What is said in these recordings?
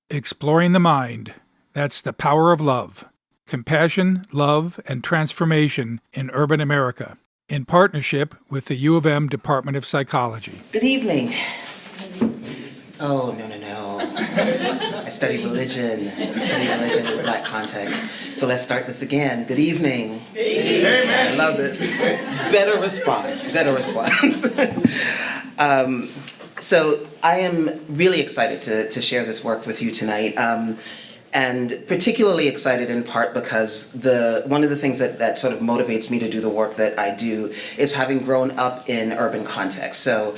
Exploring the Mind. That's the Power of Love. Compassion, Love, and Transformation in Urban America. In partnership with the U of M Department of Psychology. Good evening. Oh, no. I study religion. I study religion in the Black context. So let's start this again. Good evening. Amen. I love this. Better response. So I am really excited to share this work with you tonight. And particularly excited in part because one of the things that sort of motivates me to do the work that I do is having grown up in urban context. So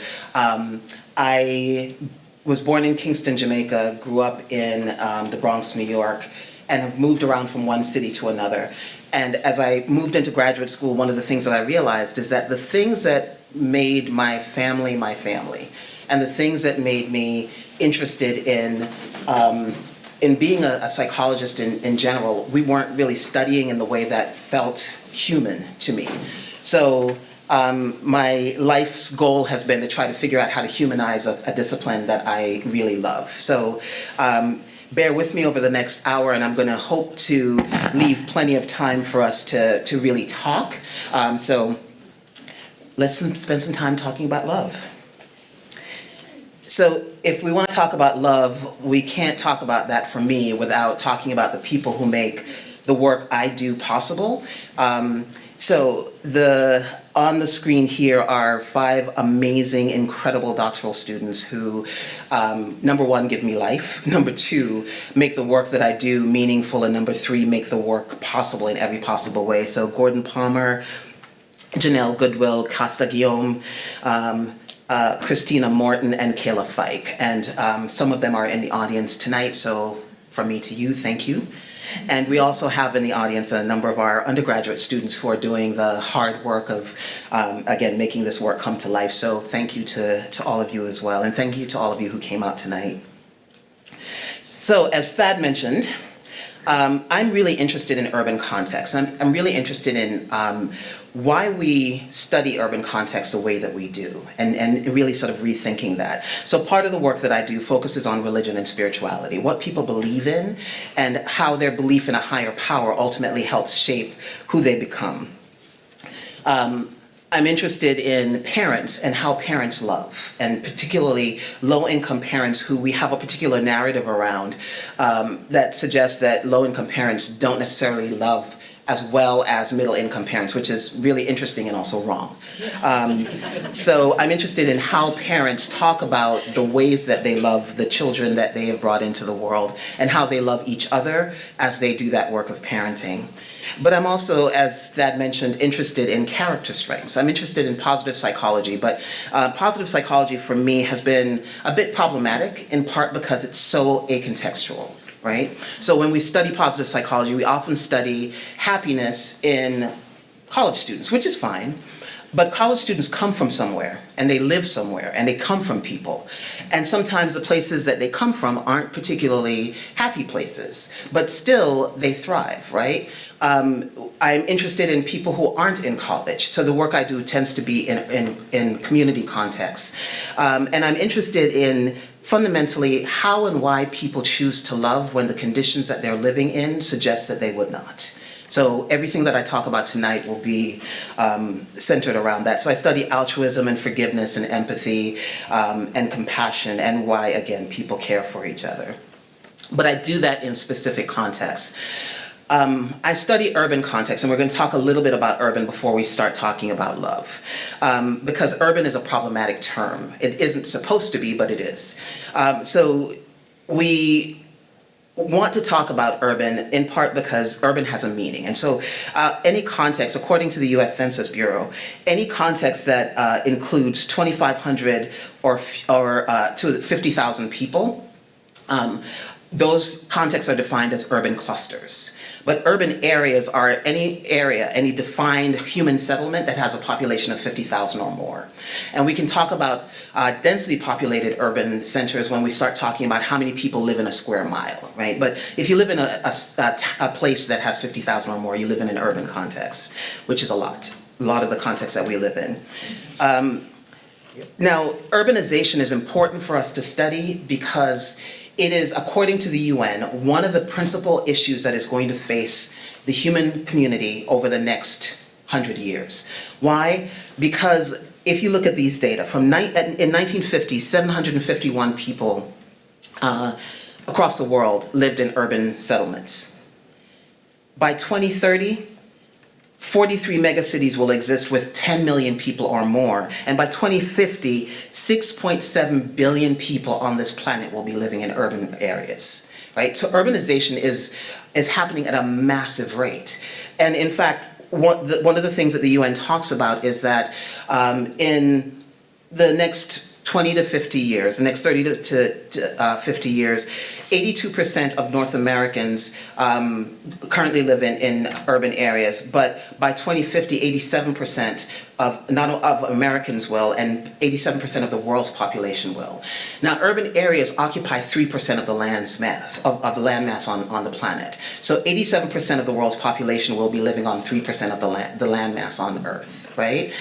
I was born in Kingston, Jamaica, grew up in the Bronx, New York, and have moved around from one city to another. And as I moved into graduate school, one of the things that I realized is that the things that made my family, and the things that made me interested in being a psychologist in general, we weren't really studying in the way that felt human to me. So my life's goal has been to try to figure out how to humanize a discipline that I really love. So bear with me over the next hour, and I'm going to hope to leave plenty of time for us to really talk. So let's spend some time talking about love. So if we want to talk about love, we can't talk about that for me without talking about the people who make the work I do possible. So on the screen here are 5 amazing, incredible doctoral students who, number 1, give me life. Number 2, make the work that I do meaningful. And number 3, make the work possible in every possible way. So Gordon Palmer, Janelle Goodwill, Costa Guillaume, Christina Morton, and Kayla Fike. And some of them are in the audience tonight, so from me to you, thank you. And we also have in the audience a number of our undergraduate students who are doing the hard work of, again, making this work come to life. So thank you to all of you as well, and thank you to all of you who came out tonight. So as Thad mentioned, I'm really interested in urban context. I'm really interested in why we study urban context the way that we do, and really sort of rethinking that. So part of the work that I do focuses on religion and spirituality, what people believe in, and how their belief in a higher power ultimately helps shape who they become. I'm interested in parents and how parents love, and particularly low-income parents who we have a particular narrative around that suggests that low-income parents don't necessarily love as well as middle-income parents, which is really interesting and also wrong. So I'm interested in how parents talk about the ways that they love the children that they have brought into the world, and how they love each other as they do that work of parenting. But I'm also, as Thad mentioned, interested in character strengths. I'm interested in positive psychology, but positive psychology for me has been a bit problematic, in part because it's so acontextual, right? So when we study positive psychology, we often study happiness in college students, which is fine. But college students come from somewhere, and they live somewhere, and they come from people. And sometimes the places that they come from aren't particularly happy places, but still they thrive, right? I'm interested in people who aren't in college, so the work I do tends to be in community contexts. And I'm interested in fundamentally how and why people choose to love when the conditions that they're living in suggest that they would not. So everything that I talk about tonight will be centered around that. So I study altruism and forgiveness and empathy and compassion, and why, again, people care for each other. But I do that in specific contexts. I study urban context, and we're going to talk a little bit about urban before we start talking about love, because urban is a problematic term. It isn't supposed to be, but it is. So we want to talk about urban in part because urban has a meaning. And so any context, according to the US Census Bureau, any context that includes 2,500 or to 50,000 people, those contexts are defined as urban clusters. But urban areas are any area, any defined human settlement that has a population of 50,000 or more. And we can talk about densely populated urban centers when we start talking about how many people live in a square mile, right? But if you live in a place that has 50,000 or more, you live in an urban context, which is a lot of the context that we live in. Now, urbanization is important for us to study because it is, according to the UN, one of the principal issues that is going to face the human community over the next 100 years. Why? Because if you look at these data, in 1950, 751 people across the world lived in urban settlements. By 2030, 43 megacities will exist with 10 million people or more. And by 2050, 6.7 billion people on this planet will be living in urban areas, right? So urbanization is happening at a massive rate. And in fact, one of the things that the UN talks about is that in the next 20 to 50 years, the next 30 to 50 years, 82% of North Americans currently live in urban areas, but by 2050, 87% of Americans will, and 87% of the world's population will. Now, urban areas occupy 3% of the landmass on the planet. So 87% of the world's population will be living on 3% of the landmass on Earth, right?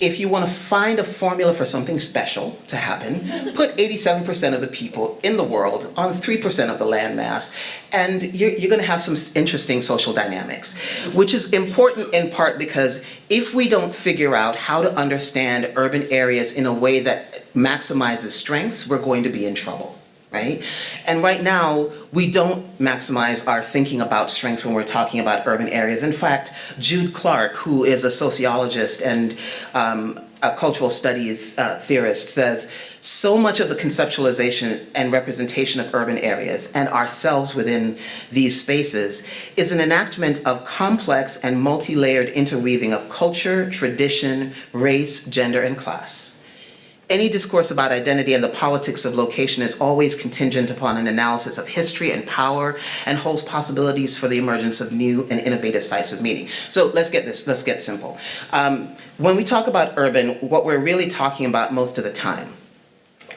If you want to find a formula for something special to happen, put 87% of the people in the world on 3% of the landmass, and you're going to have some interesting social dynamics, which is important in part because if we don't figure out how to understand urban areas in a way that maximizes strengths, we're going to be in trouble. Right? And right now, we don't maximize our thinking about strengths when we're talking about urban areas. In fact, Jude Clark, who is a sociologist and a cultural studies theorist, says so much of the conceptualization and representation of urban areas and ourselves within these spaces is an enactment of complex and multi-layered interweaving of culture, tradition, race, gender, and class. Any discourse about identity and the politics of location is always contingent upon an analysis of history and power and holds possibilities for the emergence of new and innovative sites of meaning. So let's get simple. When we talk about urban, what we're really talking about most of the time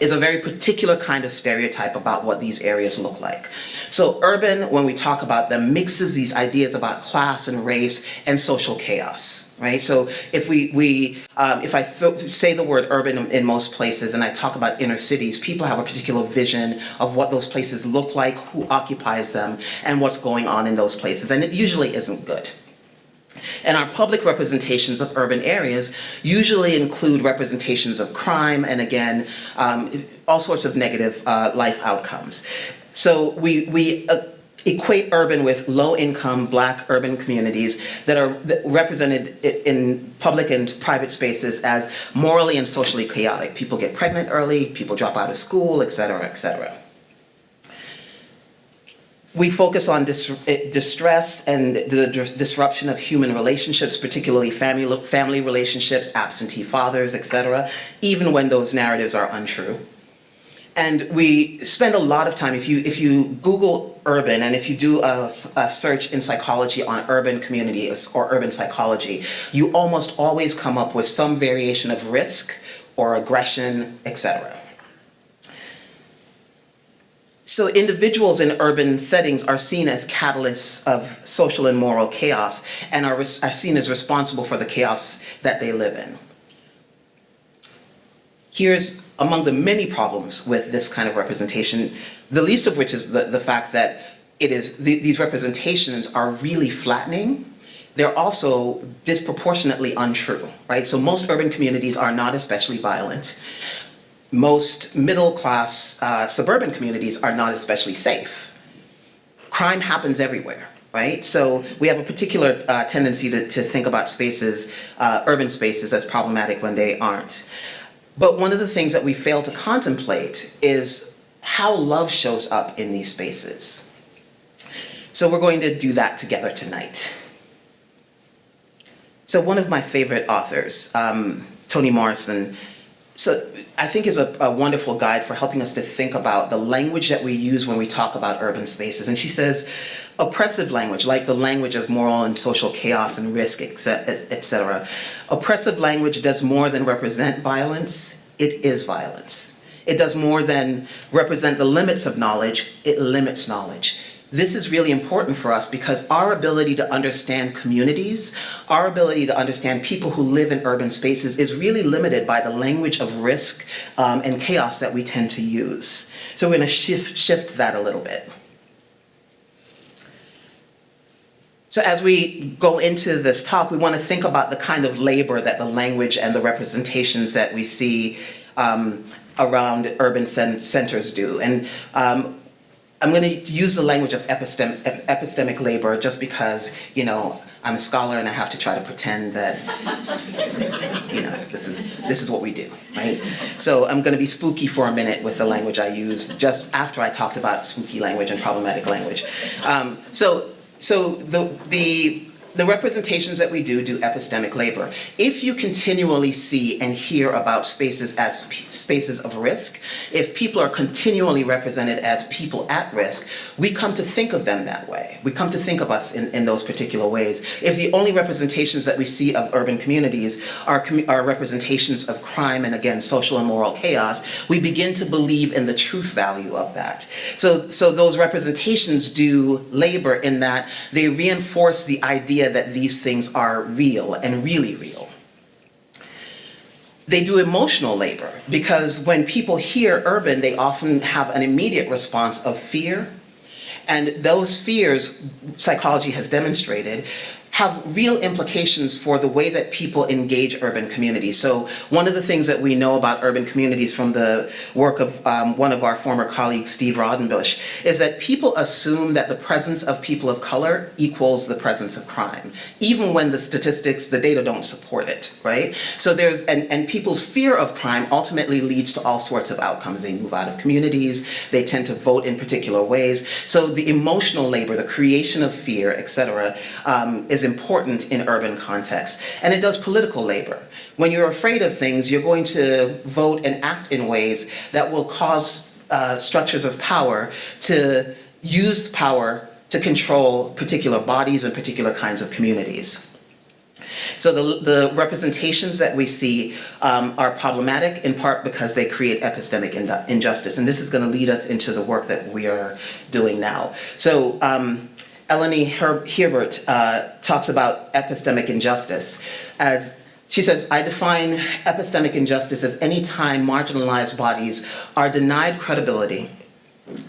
is a very particular kind of stereotype about what these areas look like. So urban, when we talk about them, mixes these ideas about class and race and social chaos, right? So if if I say the word urban in most places and I talk about inner cities, people have a particular vision of what those places look like, who occupies them, and what's going on in those places, and it usually isn't good. And our public representations of urban areas usually include representations of crime and, again, all sorts of negative life outcomes. So we equate urban with low-income Black urban communities that are represented in public and private spaces as morally and socially chaotic. People get pregnant early, people drop out of school, et cetera, et cetera. We focus on distress and the disruption of human relationships, particularly family relationships, absentee fathers, etc., even when those narratives are untrue. And we spend a lot of time, if you Google urban and if you do a search in psychology on urban communities or urban psychology, you almost always come up with some variation of risk or aggression, etc. So individuals in urban settings are seen as catalysts of social and moral chaos and are seen as responsible for the chaos that they live in. Here's among the many problems with this kind of representation, the least of which is the fact that these representations are really flattening. They're also disproportionately untrue, right? So most urban communities are not especially violent. Most middle-class suburban communities are not especially safe. Crime happens everywhere, right? So we have a particular tendency to think about spaces, urban spaces, as problematic when they aren't. But one of the things that we fail to contemplate is how love shows up in these spaces. So we're going to do that together tonight. So one of my favorite authors, Toni Morrison, I think is a wonderful guide for helping us to think about the language that we use when we talk about urban spaces. And she says, oppressive language, like the language of moral and social chaos and risk, etc. Oppressive language does more than represent violence, it is violence. It does more than represent the limits of knowledge, it limits knowledge. This is really important for us because our ability to understand communities, our ability to understand people who live in urban spaces is really limited by the language of risk and chaos that we tend to use. So we're going to shift that a little bit. So as we go into this talk, we want to think about the kind of labor that the language and the representations that we see around urban centers do. And I'm going to use the language of epistemic labor just because, I'm a scholar and I have to try to pretend that, this is what we do, right? So I'm going to be spooky for a minute with the language I use just after I talked about spooky language and problematic language. So the representations that we do epistemic labor. If you continually see and hear about spaces as spaces of risk, if people are continually represented as people at risk, we come to think of them that way. We come to think of us in those particular ways. If the only representations that we see of urban communities are representations of crime and, again, social and moral chaos, we begin to believe in the truth value of that. So those representations do labor in that they reinforce the idea that these things are real and really real. They do emotional labor because when people hear urban, they often have an immediate response of fear. And those fears, psychology has demonstrated, have real implications for the way that people engage urban communities. So one of the things that we know about urban communities from the work of one of our former colleagues, Steve Rodenbush, is that people assume that the presence of people of color equals the presence of crime, even when the statistics, the data don't support it, right? So and people's fear of crime ultimately leads to all sorts of outcomes. They move out of communities, they tend to vote in particular ways. So the emotional labor, the creation of fear, et cetera, is important in urban contexts. And it does political labor. When you're afraid of things, you're going to vote and act in ways that will cause structures of power to use power to control particular bodies and particular kinds of communities. So the representations that we see are problematic in part because they create epistemic injustice. And this is going to lead us into the work that we are doing now. So Eleni Herbert talks about epistemic injustice as, she says, I define epistemic injustice as any time marginalized bodies are denied credibility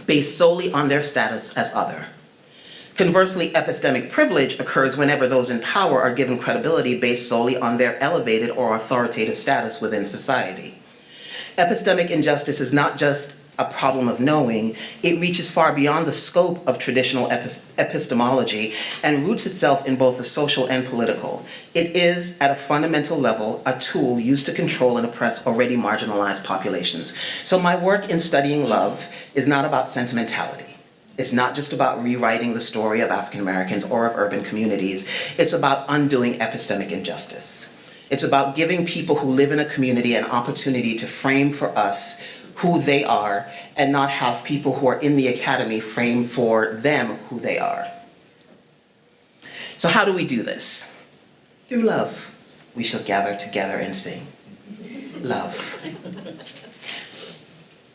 based solely on their status as other. Conversely, epistemic privilege occurs whenever those in power are given credibility based solely on their elevated or authoritative status within society. Epistemic injustice is not just a problem of knowing, it reaches far beyond the scope of traditional epistemology and roots itself in both the social and political. It is, at a fundamental level, a tool used to control and oppress already marginalized populations. So my work in studying love is not about sentimentality. It's not just about rewriting the story of African Americans or of urban communities. It's about undoing epistemic injustice. It's about giving people who live in a community an opportunity to frame for us who they are and not have people who are in the academy frame for them who they are. So how do we do this? Through love. We shall gather together and sing. Love.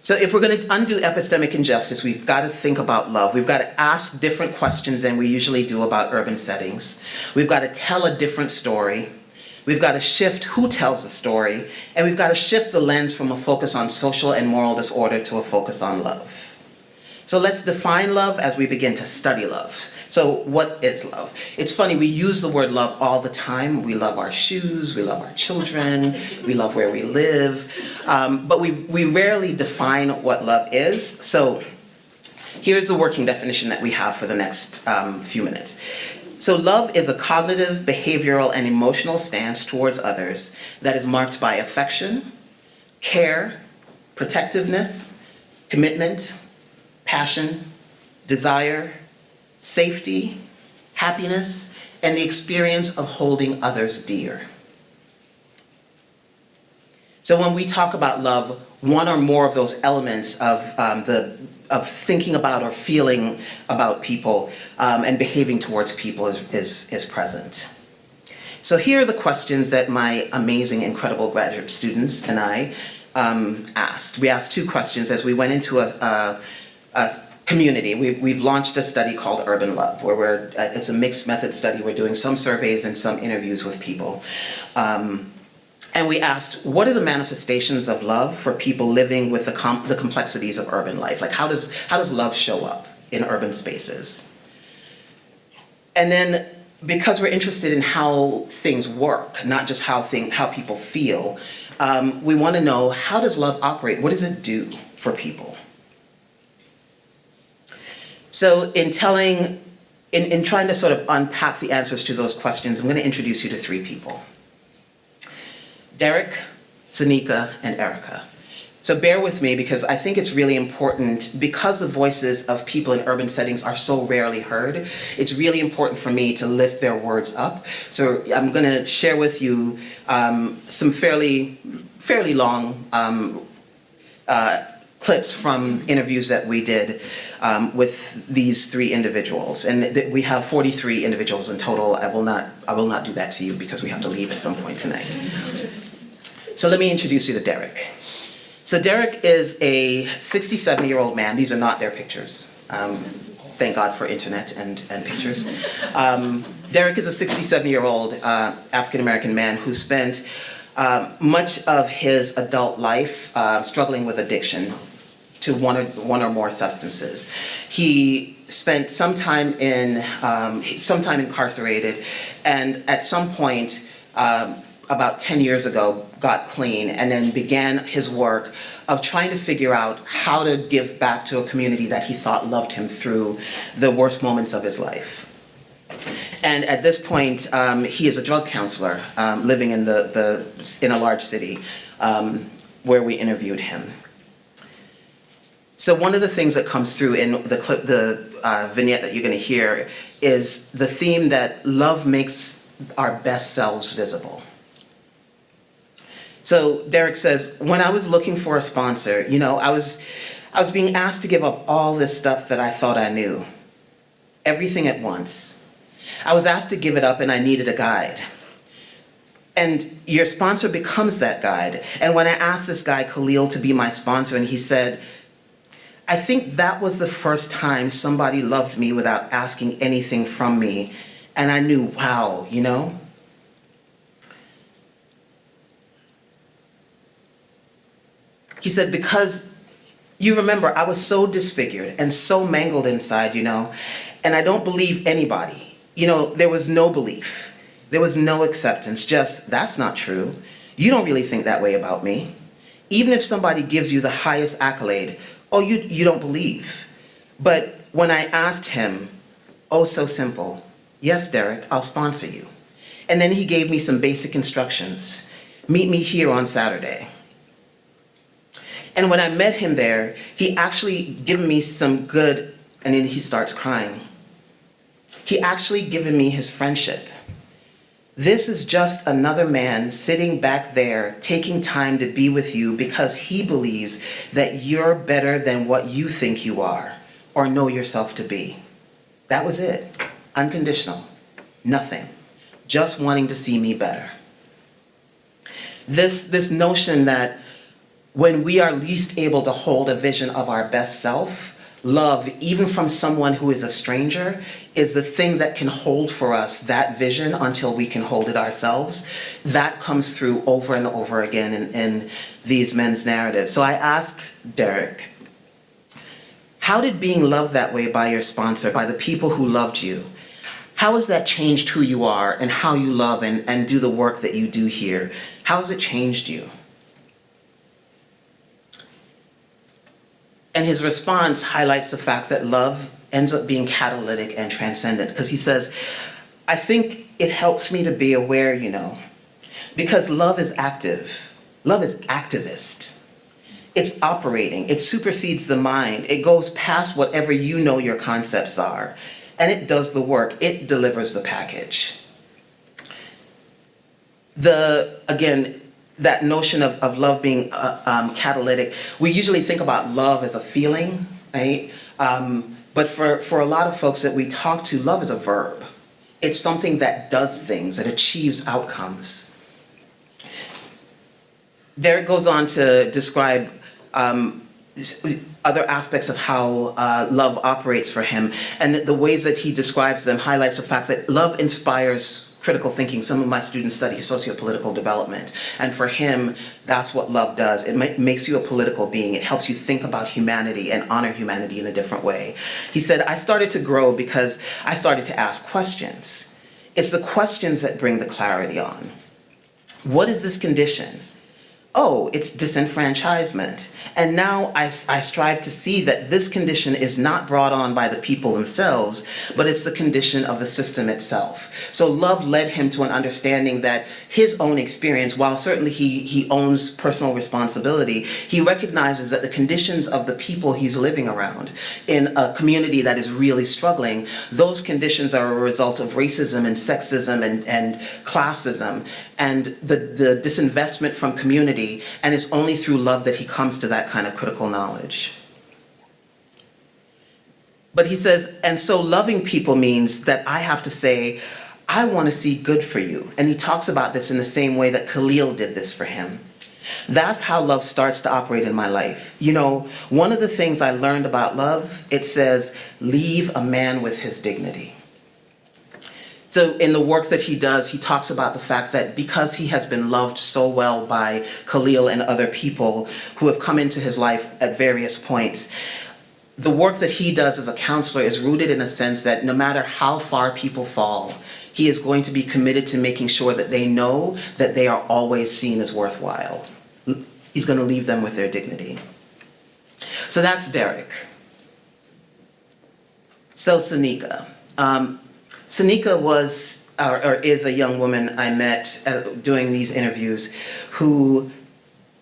So if we're going to undo epistemic injustice, we've got to think about love. We've got to ask different questions than we usually do about urban settings. We've got to tell a different story. We've got to shift who tells the story, and we've got to shift the lens from a focus on social and moral disorder to a focus on love. So let's define love as we begin to study love. So what is love? It's funny, we use the word love all the time. We love our shoes, we love our children, we love where we live, but we rarely define what love is. So here's the working definition that we have for the next few minutes. So love is a cognitive, behavioral, and emotional stance towards others that is marked by affection, care, protectiveness, commitment, passion, desire, safety, happiness, and the experience of holding others dear. So when we talk about love, one or more of those elements of thinking about or feeling about people and behaving towards people is present. So here are the questions that my amazing, incredible graduate students and I asked. We asked two questions as we went into a community. We've launched a study called Urban Love, where it's a mixed method study. We're doing some surveys and some interviews with people. And we asked, what are the manifestations of love for people living with the complexities of urban life? Like, how does love show up in urban spaces? And then, because we're interested in how things work, not just how people feel, we want to know, how does love operate? What does it do for people? So in trying to sort of unpack the answers to those questions, I'm going to introduce you to three people: Derek, Sanika, and Erika. So bear with me, because I think it's really important, because the voices of people in urban settings are so rarely heard, it's really important for me to lift their words up. So I'm going to share with you some fairly long clips from interviews that we did with these three individuals. And we have 43 individuals in total. I will not do that to you, because we have to leave at some point tonight. So let me introduce you to Derek. So Derek is a 67-year-old man. These are not their pictures. Thank God for internet and pictures. Derek is a 67-year-old African-American man who spent much of his adult life struggling with addiction to one or more substances. He spent some time incarcerated, and at some point, about 10 years ago, got clean, and then began his work of trying to figure out how to give back to a community that he thought loved him through the worst moments of his life. And at this point, he is a drug counselor living in in a large city where we interviewed him. So one of the things that comes through in the vignette that you're going to hear is the theme that love makes our best selves visible. So Derek says, when I was looking for a sponsor, I was being asked to give up all this stuff that I thought I knew, everything at once. I was asked to give it up, and I needed a guide. And your sponsor becomes that guide. And when I asked this guy, Khalil, to be my sponsor, and he said, I think that was the first time somebody loved me without asking anything from me. And I knew, wow, He said, because you remember, I was so disfigured and so mangled inside, and I don't believe anybody. There was no belief. There was no acceptance. Just, that's not true. You don't really think that way about me. Even if somebody gives you the highest accolade, oh, you don't believe. But when I asked him, oh, so simple, yes, Derek, I'll sponsor you. And then he gave me some basic instructions. Meet me here on Saturday. And when I met him there, he actually given me some good, and then he starts crying. He actually given me his friendship. This is just another man sitting back there, taking time to be with you because he believes that you're better than what you think you are or know yourself to be. That was it. Unconditional. Nothing. Just wanting to see me better. This notion that when we are least able to hold a vision of our best self, love, even from someone who is a stranger, is the thing that can hold for us that vision until we can hold it ourselves. That comes through over and over again in these men's narratives. So I asked Derek, how did being loved that way by your sponsor, by the people who loved you, how has that changed who you are and how you love and do the work that you do here? How has it changed you? And his response highlights the fact that love ends up being catalytic and transcendent, because he says, I think it helps me to be aware, because love is active. Love is activist. It's operating. It supersedes the mind. It goes past whatever your concepts are, and it does the work. It delivers the package. That notion of love being catalytic, we usually think about love as a feeling, right? But for a lot of folks that we talk to, love is a verb. It's something that does things, that achieves outcomes. Derek goes on to describe other aspects of how love operates for him. And the ways that he describes them highlights the fact that love inspires critical thinking. Some of my students study sociopolitical development. And for him, that's what love does. It makes you a political being. It helps you think about humanity and honor humanity in a different way. He said, I started to grow because I started to ask questions. It's the questions that bring the clarity on. What is this condition? Oh, it's disenfranchisement. And now I strive to see that this condition is not brought on by the people themselves, but it's the condition of the system itself. So love led him to an understanding that his own experience, while certainly he owns personal responsibility, he recognizes that the conditions of the people he's living around in a community that is really struggling, those conditions are a result of racism and sexism and classism and the disinvestment from community, and it's only through love that he comes to that kind of critical knowledge. But he says, and so loving people means that I have to say, I want to see good for you. And he talks about this in the same way that Khalil did this for him. That's how love starts to operate in my life. You know, one of the things I learned about love, it says, leave a man with his dignity. So in the work that he does, he talks about the fact that because he has been loved so well by Khalil and other people who have come into his life at various points, the work that he does as a counselor is rooted in a sense that no matter how far people fall, he is going to be committed to making sure that they know that they are always seen as worthwhile. He's going to leave them with their dignity. So that's Derek. So Sanika. Sanika was, or is a young woman I met doing these interviews who,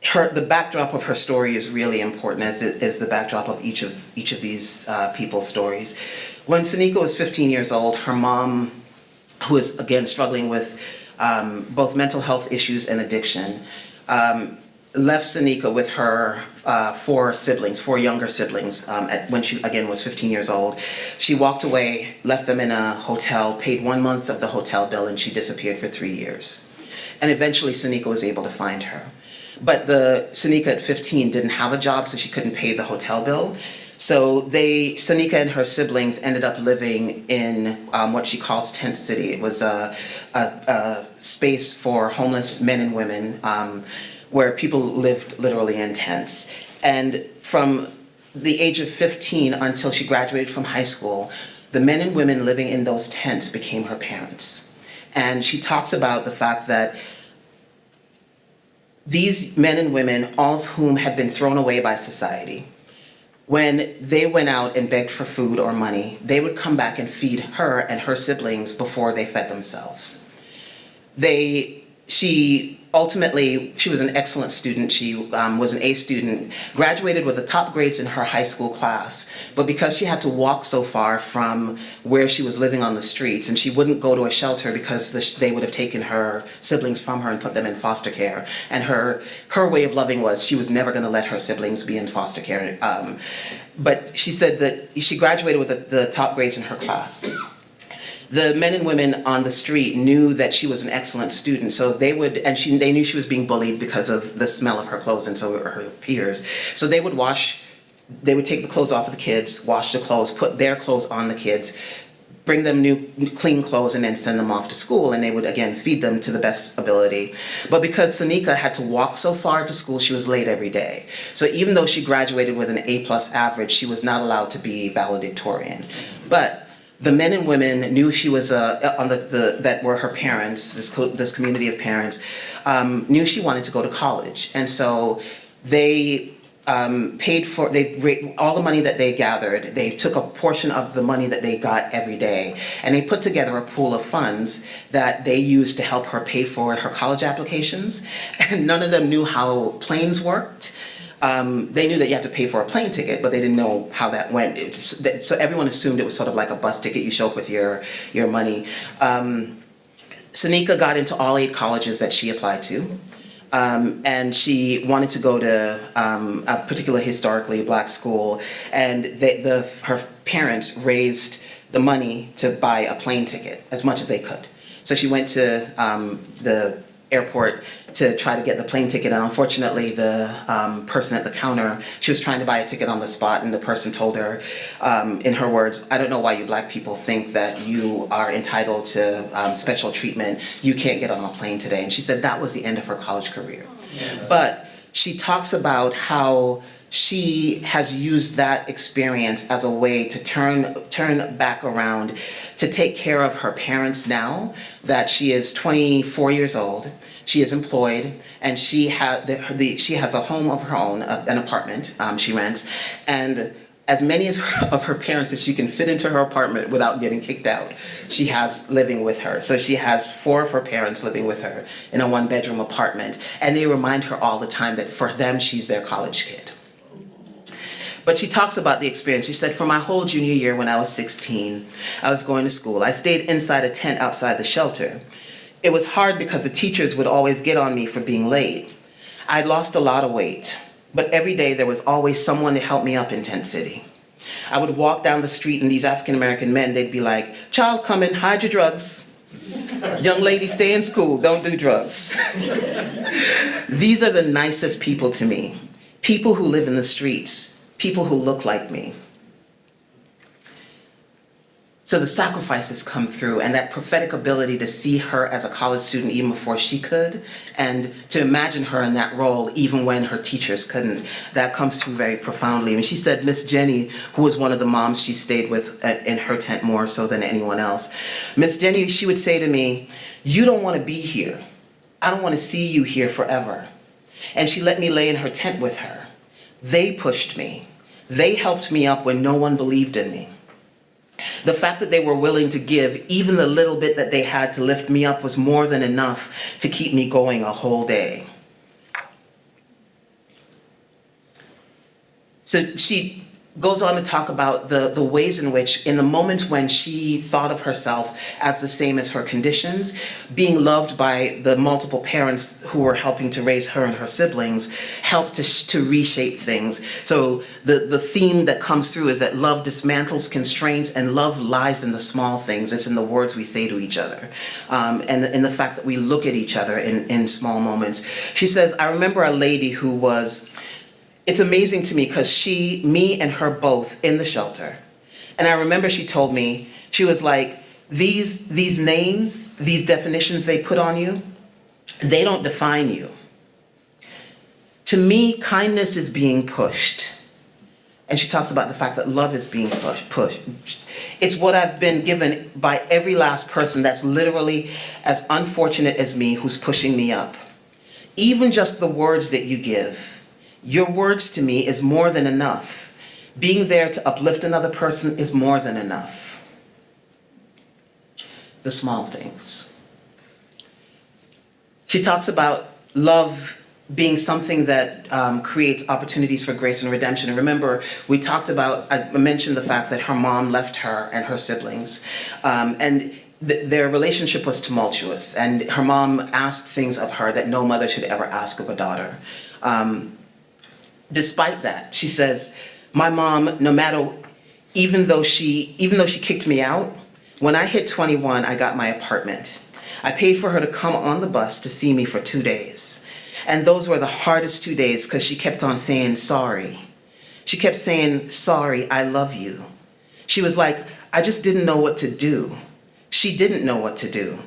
the backdrop of her story is really important, as is the backdrop of each of these people's stories. When Sanika was 15 years old, her mom, who was again struggling with both mental health issues and addiction, left Sanika with her four younger siblings, when she, again, was 15 years old. She walked away, left them in a hotel, paid 1 month of the hotel bill, and she disappeared for 3 years. And eventually Sanika was able to find her. But Sanika at 15 didn't have a job, so she couldn't pay the hotel bill. So Sanika and her siblings ended up living in what she calls Tent City. It was a space for homeless men and women, where people lived literally in tents. And from the age of 15 until she graduated from high school, the men and women living in those tents became her parents. And she talks about the fact that these men and women, all of whom had been thrown away by society, when they went out and begged for food or money, they would come back and feed her and her siblings before they fed themselves. Ultimately, she was an excellent student. She was an A student, graduated with the top grades in her high school class. But because she had to walk so far from where she was living on the streets, and she wouldn't go to a shelter because they would have taken her siblings from her and put them in foster care. And her way of loving was she was never going to let her siblings be in foster care. But she said that she graduated with the top grades in her class. The men and women on the street knew that she was an excellent student, so they knew she was being bullied because of the smell of her clothes, and so were her peers. So they would take the clothes off of the kids, wash the clothes, put their clothes on the kids, bring them new clean clothes, and then send them off to school, and they would again feed them to the best ability. But because Sanika had to walk so far to school, she was late every day. So even though she graduated with an A+ average, she was not allowed to be valedictorian. But the men and women knew she was that were her parents, this community of parents, knew she wanted to go to college, and so they paid for all the money that they gathered. They took a portion of the money that they got every day, and they put together a pool of funds that they used to help her pay for her college applications. And none of them knew how planes worked. They knew that you had to pay for a plane ticket, but they didn't know how that went. So everyone assumed it was sort of like a bus ticket. You show up with your money. Sanika got into all 8 colleges that she applied to. And she wanted to go to a particular historically Black school, and her parents raised the money to buy a plane ticket as much as they could. So she went to the airport to try to get the plane ticket, and unfortunately the person at the counter, she was trying to buy a ticket on the spot, and the person told her, in her words, "I don't know why you black people think that you are entitled to special treatment. You can't get on a plane today." And she said that was the end of her college career. Yeah. But she talks about how she has used that experience as a way to turn back around to take care of her parents now that she is 24 years old. She is employed, and she has a home of her own, an apartment she rents, and as many of her parents as she can fit into her apartment without getting kicked out, she has living with her. So she has 4 of her parents living with her in a 1-bedroom apartment, and they remind her all the time that for them, she's their college kid. But she talks about the experience. She said, for my whole junior year when I was 16, I was going to school. I stayed inside a tent outside the shelter. It was hard because the teachers would always get on me for being late. I'd lost a lot of weight, but every day there was always someone to help me up in Tent City. I would walk down the street and these African-American men, they'd be like, "Child coming, hide your drugs. Young lady, stay in school, don't do drugs." These are the nicest people to me. People who live in the streets. People who look like me. So the sacrifices come through, and that prophetic ability to see her as a college student even before she could, and to imagine her in that role even when her teachers couldn't, that comes through very profoundly. And she said Miss Jenny, who was one of the moms she stayed with in her tent more so than anyone else, Miss Jenny, she would say to me, "You don't want to be here. I don't want to see you here forever." And she let me lay in her tent with her. They pushed me. They helped me up when no one believed in me. The fact that they were willing to give even the little bit that they had to lift me up was more than enough to keep me going a whole day. So she goes on to talk about the ways in which, in the moment when she thought of herself as the same as her conditions, being loved by the multiple parents who were helping to raise her and her siblings helped to reshape things. So the theme that comes through is that love dismantles constraints, and love lies in the small things. It's in the words we say to each other, and in the fact that we look at each other in small moments. She says, "I remember a lady who was..." It's amazing to me because me and her both in the shelter. And I remember she told me, she was like, these names, these definitions they put on you, they don't define you. To me, kindness is being pushed. And she talks about the fact that love is being pushed. It's what I've been given by every last person that's literally as unfortunate as me who's pushing me up. Even just the words that you give. Your words to me is more than enough. Being there to uplift another person is more than enough. The small things. She talks about love being something that creates opportunities for grace and redemption. And remember, we talked about, I mentioned the fact that her mom left her and her siblings. And their relationship was tumultuous. And her mom asked things of her that no mother should ever ask of a daughter. Despite that, she says, my mom, even though she kicked me out, when I hit 21, I got my apartment. I paid for her to come on the bus to see me for 2 days. And those were the hardest 2 days because she kept on saying sorry. She kept saying, sorry, I love you. She was like, I just didn't know what to do. She didn't know what to do.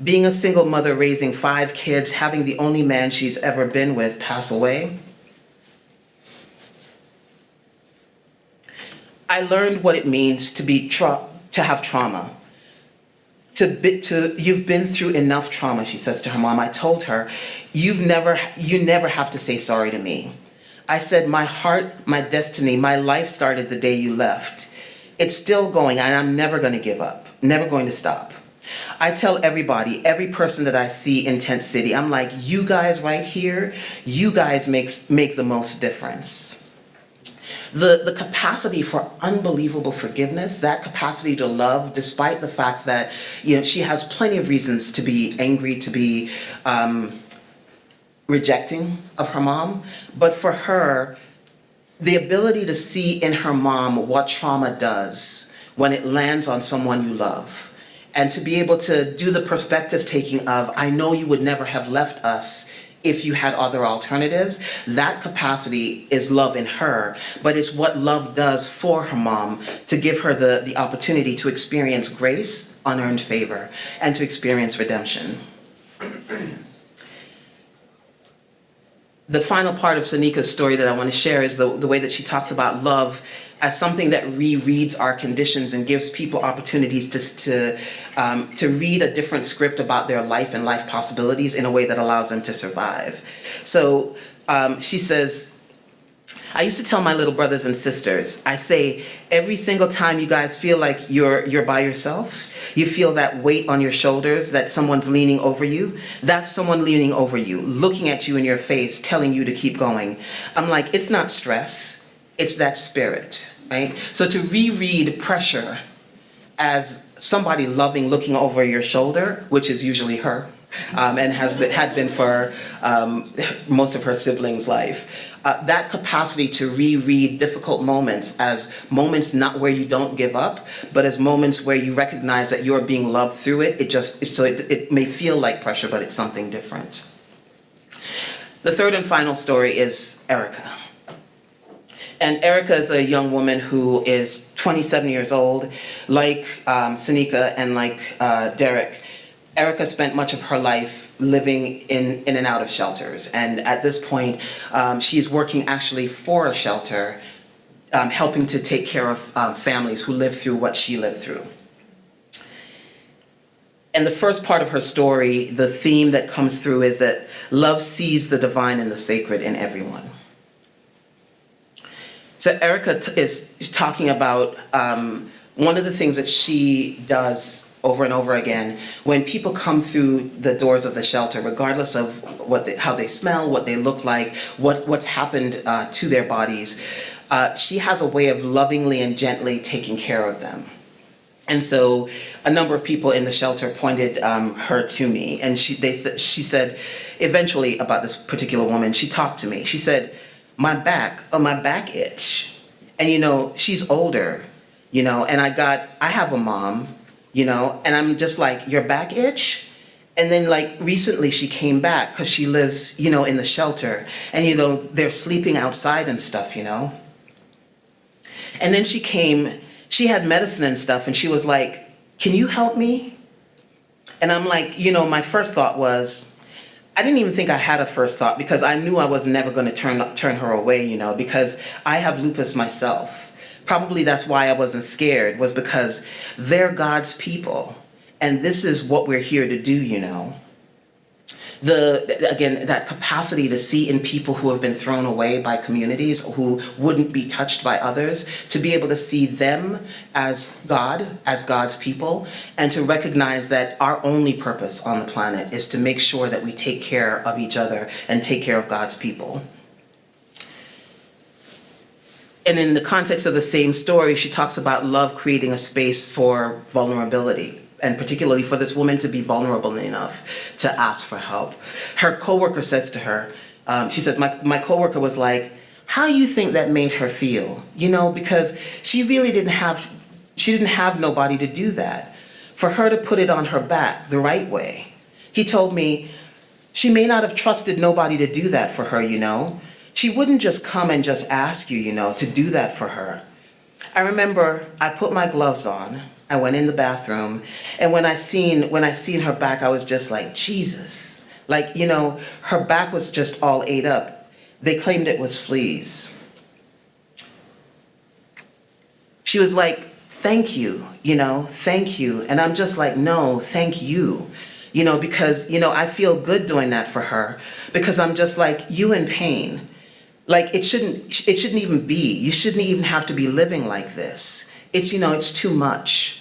Being a single mother raising 5 kids, having the only man she's ever been with pass away. I learned what it means to have trauma. You've been through enough trauma, she says to her mom. I told her, you never have to say sorry to me. I said, my heart, my destiny, my life started the day you left. It's still going, and I'm never going to give up, never going to stop. I tell everybody, every person that I see in Tent City, I'm like, you guys right here, you guys make the most difference. The capacity for unbelievable forgiveness, that capacity to love, despite the fact that, she has plenty of reasons to be angry, to be rejecting of her mom. But for her, the ability to see in her mom what trauma does when it lands on someone you love. and to be able to do the perspective taking of, I know you would never have left us if you had other alternatives. That capacity is love in her, but it's what love does for her mom to give her the opportunity to experience grace, unearned favor, and to experience redemption. The final part of Sanika's story that I want to share is the way that she talks about love as something that rereads our conditions and gives people opportunities to read a different script about their life and life possibilities in a way that allows them to survive. So she says, I used to tell my little brothers and sisters, I say, every single time you guys feel like you're by yourself, you feel that weight on your shoulders, that someone's leaning over you, that's someone leaning over you, looking at you in your face, telling you to keep going. I'm like, it's not stress, it's that spirit, right? So to reread pressure as somebody loving, looking over your shoulder, which is usually her, and had been for most of her siblings' life. That capacity to reread difficult moments as moments not where you don't give up, but as moments where you recognize that you're being loved through it. It may feel like pressure, but it's something different. The third and final story is Erika. And Erika is a young woman who is 27 years old. Like Sanika and like Derek, Erika spent much of her life living in and out of shelters. And at this point, she's working actually for a shelter, helping to take care of families who live through what she lived through. And the first part of her story, the theme that comes through is that love sees the divine and the sacred in everyone. So Erika is talking about one of the things that she does over and over again when people come through the doors of the shelter, regardless of how they smell, what they look like, what's happened to their bodies. She has a way of lovingly and gently taking care of them. And so a number of people in the shelter pointed her to me, and she said eventually about this particular woman, she talked to me. She said, my back itch. And she's older, and I have a mom, and I'm just like, your back itch? And then like recently she came back because she lives, in the shelter, and they're sleeping outside and stuff, And then she came, she had medicine and stuff, and she was like, can you help me? And I'm like, my first thought was, I didn't even think I had a first thought because I knew I was never going to turn her away, because I have lupus myself. Probably that's why I wasn't scared, was because they're God's people, and this is what we're here to do, Again, that capacity to see in people who have been thrown away by communities, who wouldn't be touched by others, to be able to see them as God, as God's people, and to recognize that our only purpose on the planet is to make sure that we take care of each other and take care of God's people. And in the context of the same story, she talks about love creating a space for vulnerability, and particularly for this woman to be vulnerable enough to ask for help. Her coworker says to her, she says, my coworker was like, how do you think that made her feel? Because she really didn't have nobody to do that. For her to put it on her back the right way. He told me, she may not have trusted nobody to do that for her, She wouldn't just come and just ask you, to do that for her. I remember I put my gloves on, I went in the bathroom, and when I seen her back, I was just like, Jesus. Like, her back was just all ate up. They claimed it was fleas. She was like, thank you, thank you. And I'm just like, no, thank you. Because, I feel good doing that for her, because I'm just like, you in pain. Like, it shouldn't even be. You shouldn't even have to be living like this. It's too much.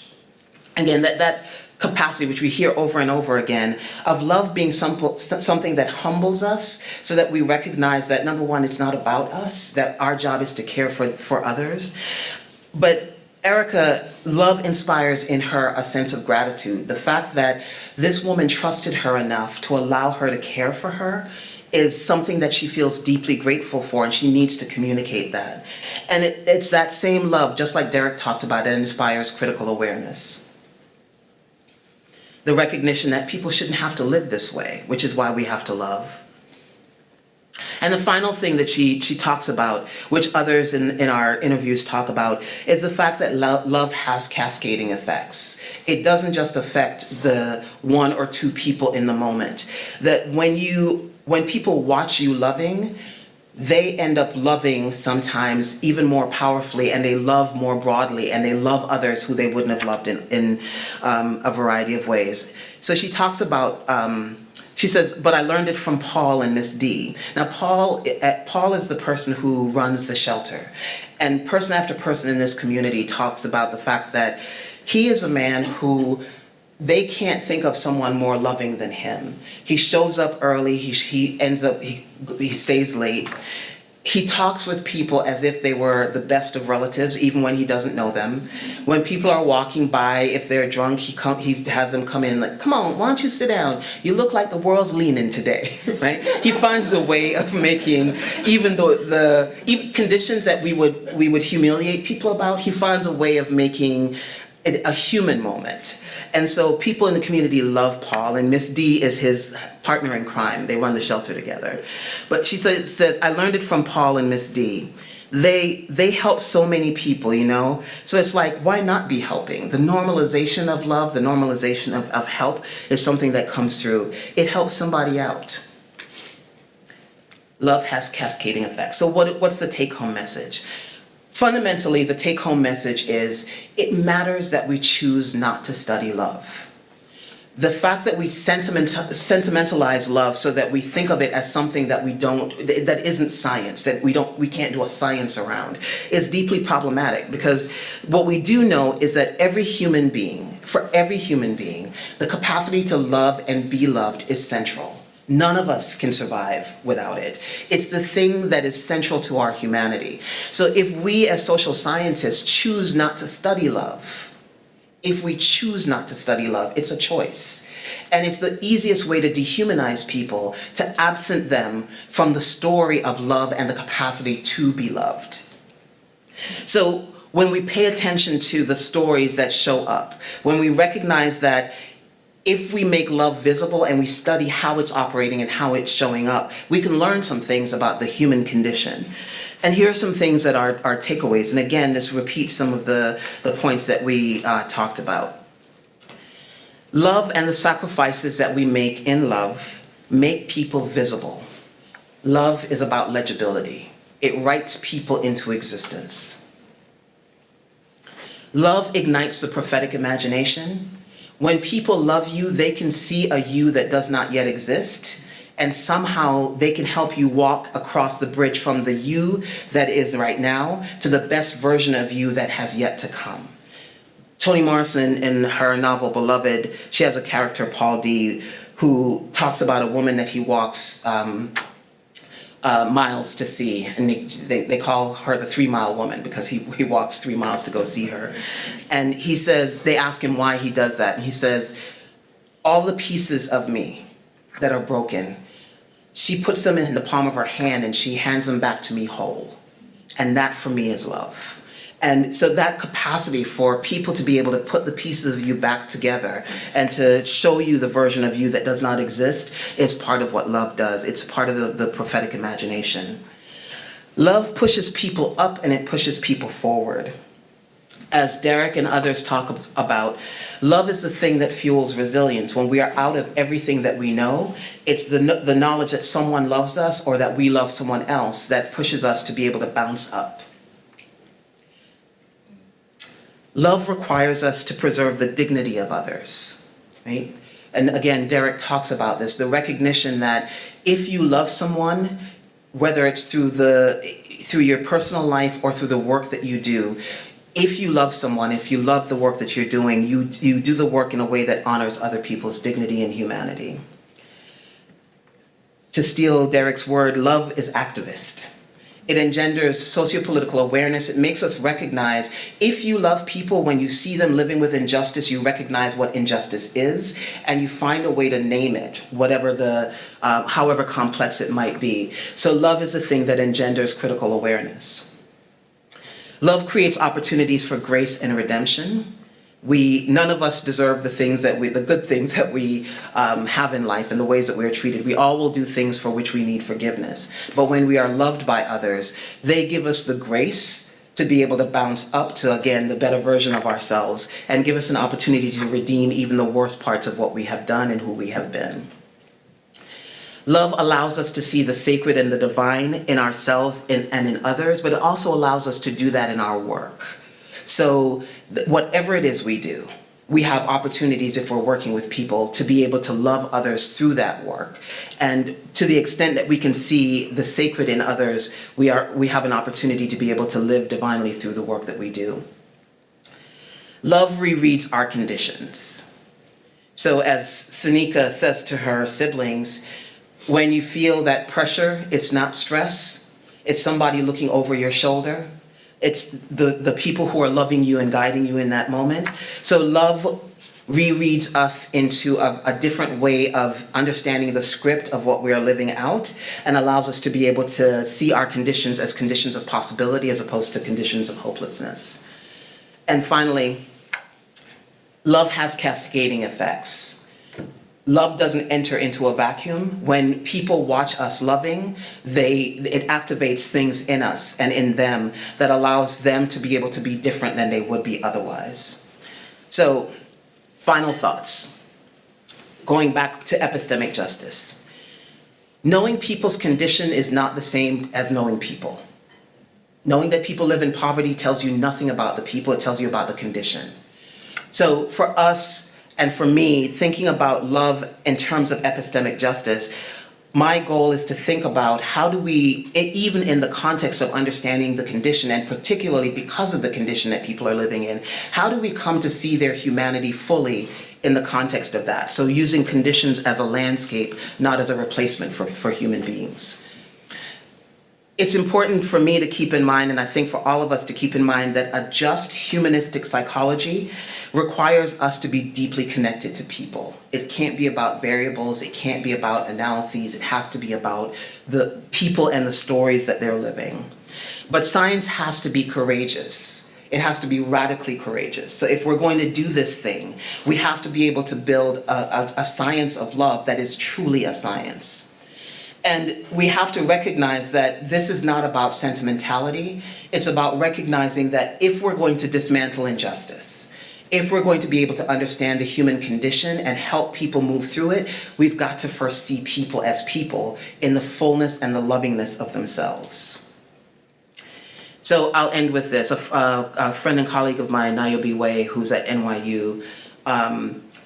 Again, that capacity, which we hear over and over again, of love being something that humbles us so that we recognize that, number one, it's not about us, that our job is to care for others. But Erika, love inspires in her a sense of gratitude. The fact that this woman trusted her enough to allow her to care for her is something that she feels deeply grateful for, and she needs to communicate that. And it's that same love, just like Derek talked about, that inspires critical awareness. the recognition that people shouldn't have to live this way, which is why we have to love. And the final thing that she talks about, which others in our interviews talk about, is the fact that love has cascading effects. It doesn't just affect the one or two people in the moment. That when people watch you loving, they end up loving sometimes even more powerfully, and they love more broadly, and they love others who they wouldn't have loved in a variety of ways. So she talks about, she says, but I learned it from Paul and Miss D. Now, Paul is the person who runs the shelter. And person after person in this community talks about the fact that he is a man who they can't think of someone more loving than him. He shows up early, he stays late. He talks with people as if they were the best of relatives, even when he doesn't know them. When people are walking by, if they're drunk, he has them come in like, come on, why don't you sit down? You look like the world's leaning today, right? He finds a way of making, even conditions that we would humiliate people about, he finds a way of making it a human moment. And so people in the community love Paul, and Miss D is his partner in crime. They run the shelter together. But she says, I learned it from Paul and Miss D. They help so many people, you know? So it's like, why not be helping? The normalization of love, the normalization of help is something that comes through. It helps somebody out. Love has cascading effects. So what's the take-home message? Fundamentally, the take-home message is it matters that we choose not to study love. The fact that we sentimentalize love so that we think of it as something that that isn't science, that we can't do a science around, is deeply problematic, because what we do know is that for every human being, the capacity to love and be loved is central. None of us can survive without it. It's the thing that is central to our humanity. So if we as social scientists choose not to study love, it's a choice. And it's the easiest way to dehumanize people, to absent them from the story of love and the capacity to be loved. So when we pay attention to the stories that show up, when we recognize that if we make love visible and we study how it's operating and how it's showing up, we can learn some things about the human condition. And here are some things that are takeaways. And again, this repeats some of the points that we talked about. Love and the sacrifices that we make in love make people visible. Love is about legibility. It writes people into existence. Love ignites the prophetic imagination. When people love you, they can see a you that does not yet exist, and somehow they can help you walk across the bridge from the you that is right now to the best version of you that has yet to come. Toni Morrison, in her novel Beloved, she has a character, Paul D., who talks about a woman that he walks miles to see, and they call her the 3-mile woman because he walks 3 miles to go see her. And he says, they ask him why he does that, and he says, all the pieces of me that are broken, she puts them in the palm of her hand and she hands them back to me whole. And that for me is love. And so that capacity for people to be able to put the pieces of you back together and to show you the version of you that does not exist is part of what love does. It's part of the prophetic imagination. Love pushes people up and it pushes people forward. As Derek and others talk about, love is the thing that fuels resilience. When we are out of everything that we know, it's the knowledge that someone loves us or that we love someone else that pushes us to be able to bounce up. Love requires us to preserve the dignity of others, right? And again, Derek talks about this, the recognition that if you love someone, whether it's through your personal life or through the work that you do, if you love someone, if you love the work that you're doing, you do the work in a way that honors other people's dignity and humanity. To steal Derek's word, love is activist. It engenders sociopolitical awareness. It makes us recognize if you love people, when you see them living with injustice, you recognize what injustice is, and you find a way to name it, however complex it might be. So love is a thing that engenders critical awareness. Love creates opportunities for grace and redemption. None of us deserve the good things that we have in life and the ways that we are treated. We all will do things for which we need forgiveness. But when we are loved by others, they give us the grace to be able to bounce up to, again, the better version of ourselves and give us an opportunity to redeem even the worst parts of what we have done and who we have been. Love allows us to see the sacred and the divine in ourselves and in others, but it also allows us to do that in our work. So whatever it is we do, we have opportunities if we're working with people to be able to love others through that work. And to the extent that we can see the sacred in others, we have an opportunity to be able to live divinely through the work that we do. Love rereads our conditions. So as Seneca says to her siblings, when you feel that pressure, it's not stress, it's somebody looking over your shoulder. It's the people who are loving you and guiding you in that moment. So love rereads us into a different way of understanding the script of what we are living out and allows us to be able to see our conditions as conditions of possibility as opposed to conditions of hopelessness. And finally, love has cascading effects. Love doesn't enter into a vacuum. When people watch us loving, it activates things in us and in them that allows them to be able to be different than they would be otherwise. So, final thoughts. Going back to epistemic justice. Knowing people's condition is not the same as knowing people. Knowing that people live in poverty tells you nothing about the people, it tells you about the condition. So for us, and for me, thinking about love in terms of epistemic justice, my goal is to think about how do we, even in the context of understanding the condition, and particularly because of the condition that people are living in, how do we come to see their humanity fully in the context of that? So using conditions as a landscape, not as a replacement for human beings. It's important for me to keep in mind, and I think for all of us to keep in mind, that a just humanistic psychology requires us to be deeply connected to people. It can't be about variables, it can't be about analyses, it has to be about the people and the stories that they're living. But science has to be courageous. It has to be radically courageous. So if we're going to do this thing, we have to be able to build a science of love that is truly a science. And we have to recognize that this is not about sentimentality. It's about recognizing that if we're going to dismantle injustice, if we're going to be able to understand the human condition and help people move through it, we've got to first see people as people in the fullness and the lovingness of themselves. So I'll end with this. A friend and colleague of mine, Niobe Way, who's at NYU,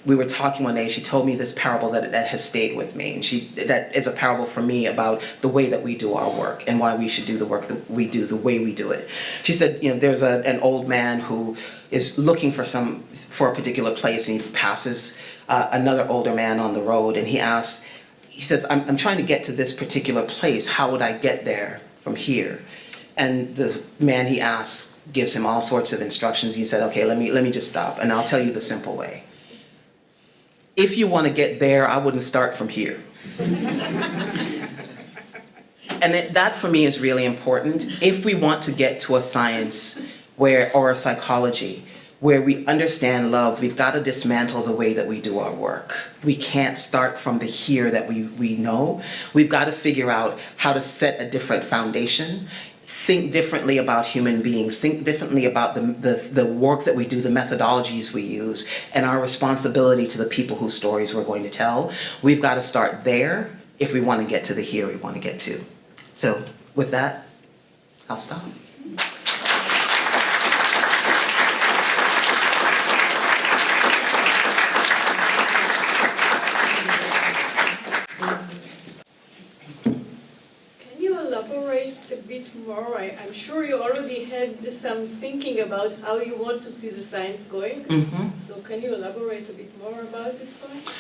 we were talking one day, she told me this parable that has stayed with me. And that is a parable for me about the way that we do our work and why we should do the work that we do the way we do it. She said, there's an old man who is looking for a particular place, and he passes another older man on the road, and he says, I'm trying to get to this particular place. How would I get there from here? And the man he asks gives him all sorts of instructions. He said, okay, let me just stop, and I'll tell you the simple way. If you want to get there, I wouldn't start from here. And that for me is really important. If we want to get to a science or a psychology where we understand love, we've got to dismantle the way that we do our work. We can't start from the here that we know. We've got to figure out how to set a different foundation. Think differently about human beings, think differently about the work that we do, the methodologies we use, and our responsibility to the people whose stories we're going to tell. We've got to start there if we want to get to the here we want to get to. So with that, I'll stop. More. I'm sure you already had some thinking about how you want to see the science going. Mm-hmm. So can you elaborate a bit more about this point?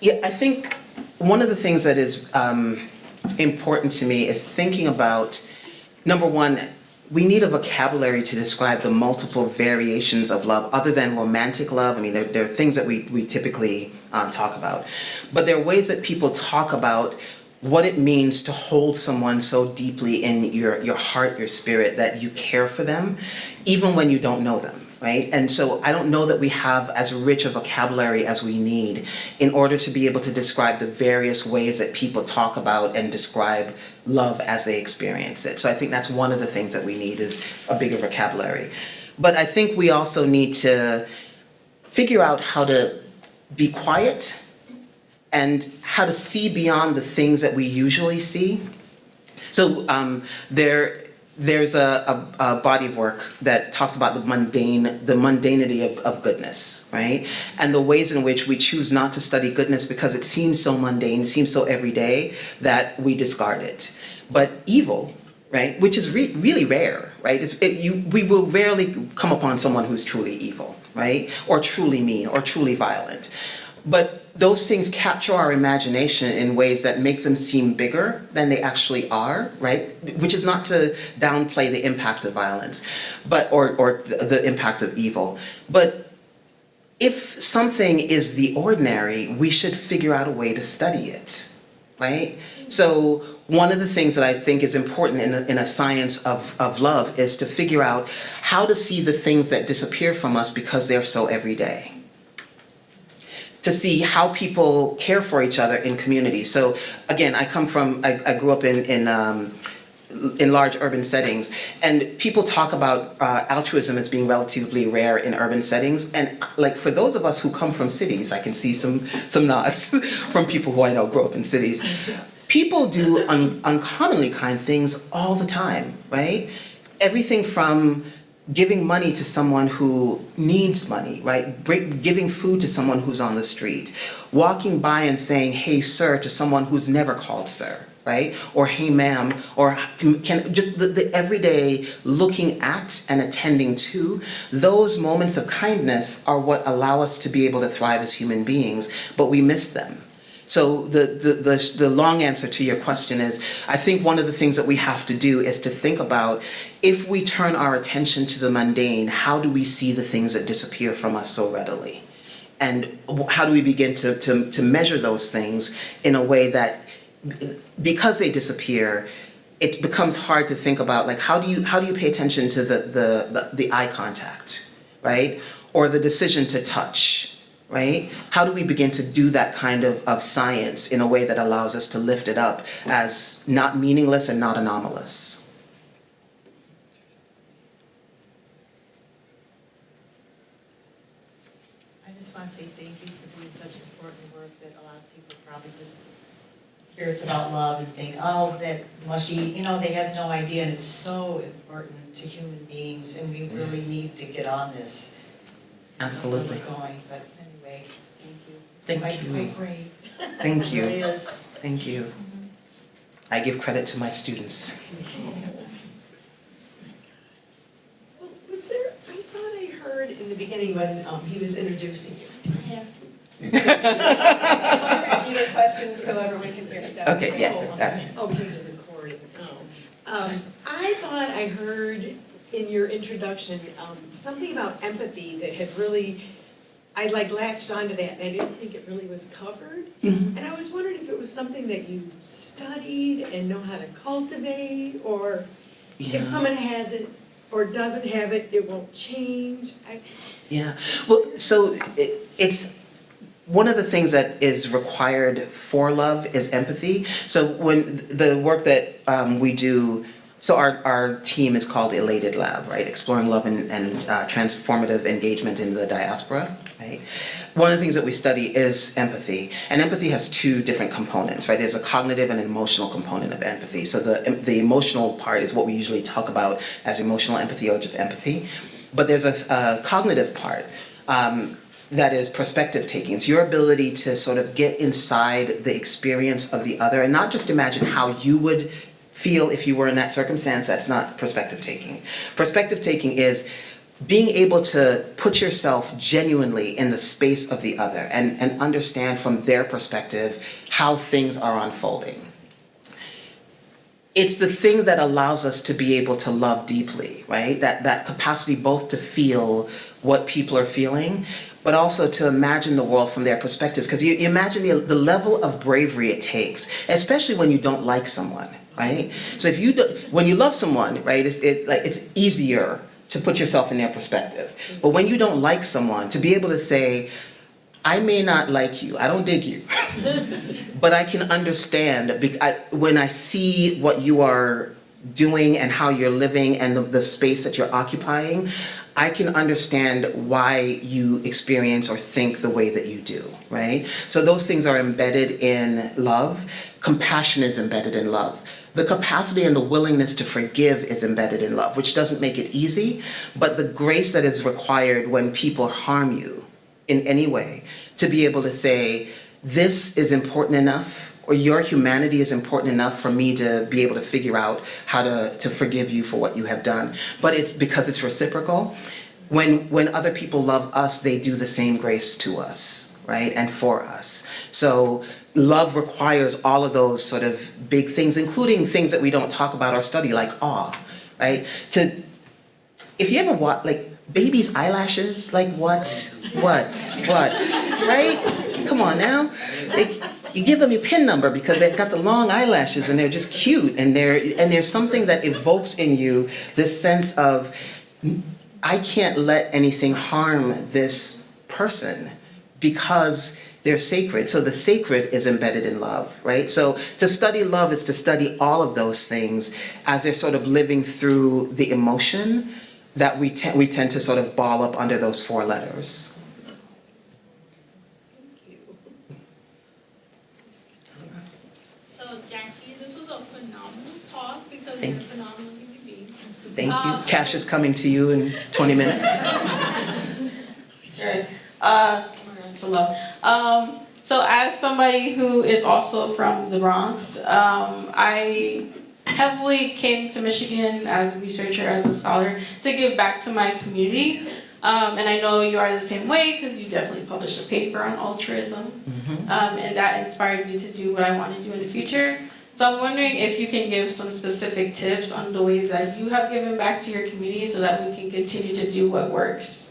Yeah, I think one of the things that is important to me is thinking about, number one, we need a vocabulary to describe the multiple variations of love other than romantic love. I mean, there are things that we typically talk about. But there are ways that people talk about what it means to hold someone so deeply in your heart, your spirit, that you care for them, even when you don't know them. right? And so I don't know that we have as rich a vocabulary as we need in order to be able to describe the various ways that people talk about and describe love as they experience it. So I think that's one of the things that we need is a bigger vocabulary. But I think we also need to figure out how to be quiet and how to see beyond the things that we usually see. So there's a body of work that talks about the mundanity of goodness, right? And the ways in which we choose not to study goodness because it seems so mundane, it seems so everyday that we discard it. But evil, right, which is really rare, right? We will rarely come upon someone who's truly evil, right? Or truly mean, or truly violent. But those things capture our imagination in ways that make them seem bigger than they actually are, right? Which is not to downplay the impact of violence, or the impact of evil. But if something is the ordinary, we should figure out a way to study it, right? So one of the things that I think is important in a science of love is to figure out how to see the things that disappear from us because they're so everyday. To see how people care for each other in communities. So again, I grew up in large urban settings, and people talk about altruism as being relatively rare in urban settings. And like for those of us who come from cities, I can see some nods from people who I know grew up in cities. People do uncommonly kind things all the time, right? Everything from giving money to someone who needs money, right? Giving food to someone who's on the street. Walking by and saying, hey, sir, to someone who's never called sir, right? Or hey, ma'am, or just the everyday looking at and attending to. Those moments of kindness are what allow us to be able to thrive as human beings, but we miss them. So the long answer to your question is, I think one of the things that we have to do is to think about, if we turn our attention to the mundane, how do we see the things that disappear from us so readily? And how do we begin to measure those things in a way that, because they disappear, it becomes hard to think about, like, how do you pay attention to the eye contact, right? Or the decision to touch, right? How do we begin to do that kind of science in a way that allows us to lift it up as not meaningless and not anomalous? I just want to say thank you for doing such important work that a lot of people probably just hear it's about love and think, oh, that mushy, they have no idea, and it's so important to human beings, and we really need to get on this. Absolutely. Where we're going, but anyway, thank you. Thank you. Quite brave. Thank you. It is. Thank you. I give credit to my students. Well, was there, I thought I heard in the beginning when he was introducing you. Do I have to? Repeat your question so everyone can hear it. Okay, yes. Oh, he's recording. I thought I heard in your introduction something about empathy that had really, I latched onto that, and I didn't think it really was covered. Mm-hmm. And I was wondering if it was something that you studied and know how to cultivate, or if someone has it or doesn't have it, it won't change. Yeah. Well, so it's one of the things that is required for love is empathy. So when the work that we do, so our team is called Elated Lab, right? Exploring love and transformative engagement in the diaspora, right? One of the things that we study is empathy, and empathy has two different components, right? There's a cognitive and an emotional component of empathy. So the emotional part is what we usually talk about as emotional empathy or just empathy, but there's a cognitive part that is perspective taking. It's your ability to sort of get inside the experience of the other and not just imagine how you would feel if you were in that circumstance. That's not perspective taking. Perspective taking is being able to put yourself genuinely in the space of the other and understand from their perspective how things are unfolding. It's the thing that allows us to be able to love deeply, right? That capacity both to feel what people are feeling, but also to imagine the world from their perspective. Because you imagine the level of bravery it takes, especially when you don't like someone, right? So when you love someone, right, it's easier to put yourself in their perspective. But when you don't like someone, to be able to say, I may not like you, I don't dig you, but I can understand when I see what you are doing and how you're living and the space that you're occupying, I can understand why you experience or think the way that you do, right? So those things are embedded in love. Compassion is embedded in love. The capacity and the willingness to forgive is embedded in love, which doesn't make it easy, but the grace that is required when people harm you in any way, to be able to say, this is important enough, or your humanity is important enough for me to be able to figure out how to forgive you for what you have done. But it's because it's reciprocal. When other people love us, they do the same grace to us, right? And for us. So love requires all of those sort of big things, including things that we don't talk about or study, like awe, right? If you ever watch, like, babies' eyelashes, like what, right? Come on now. You give them your PIN number because they've got the long eyelashes and they're just cute, and there's something that evokes in you this sense of, I can't let anything harm this person because they're sacred. So the sacred is embedded in love, right? So to study love is to study all of those things as they're sort of living through the emotion that we tend to sort of ball up under those 4 letters. So Jacquie, this was a phenomenal talk because Thank you're a you. phenomenal human being. Thank you. Cash is coming to you in 20 minutes. Sure. So love. So as somebody who is also from the Bronx, I heavily came to Michigan as a researcher, as a scholar, to give back to my community. And I know you are the same way because you definitely published a paper on altruism. And that inspired me to do what I want to do in the future. So I'm wondering if you can give some specific tips on the ways that you have given back to your community so that we can continue to do what works.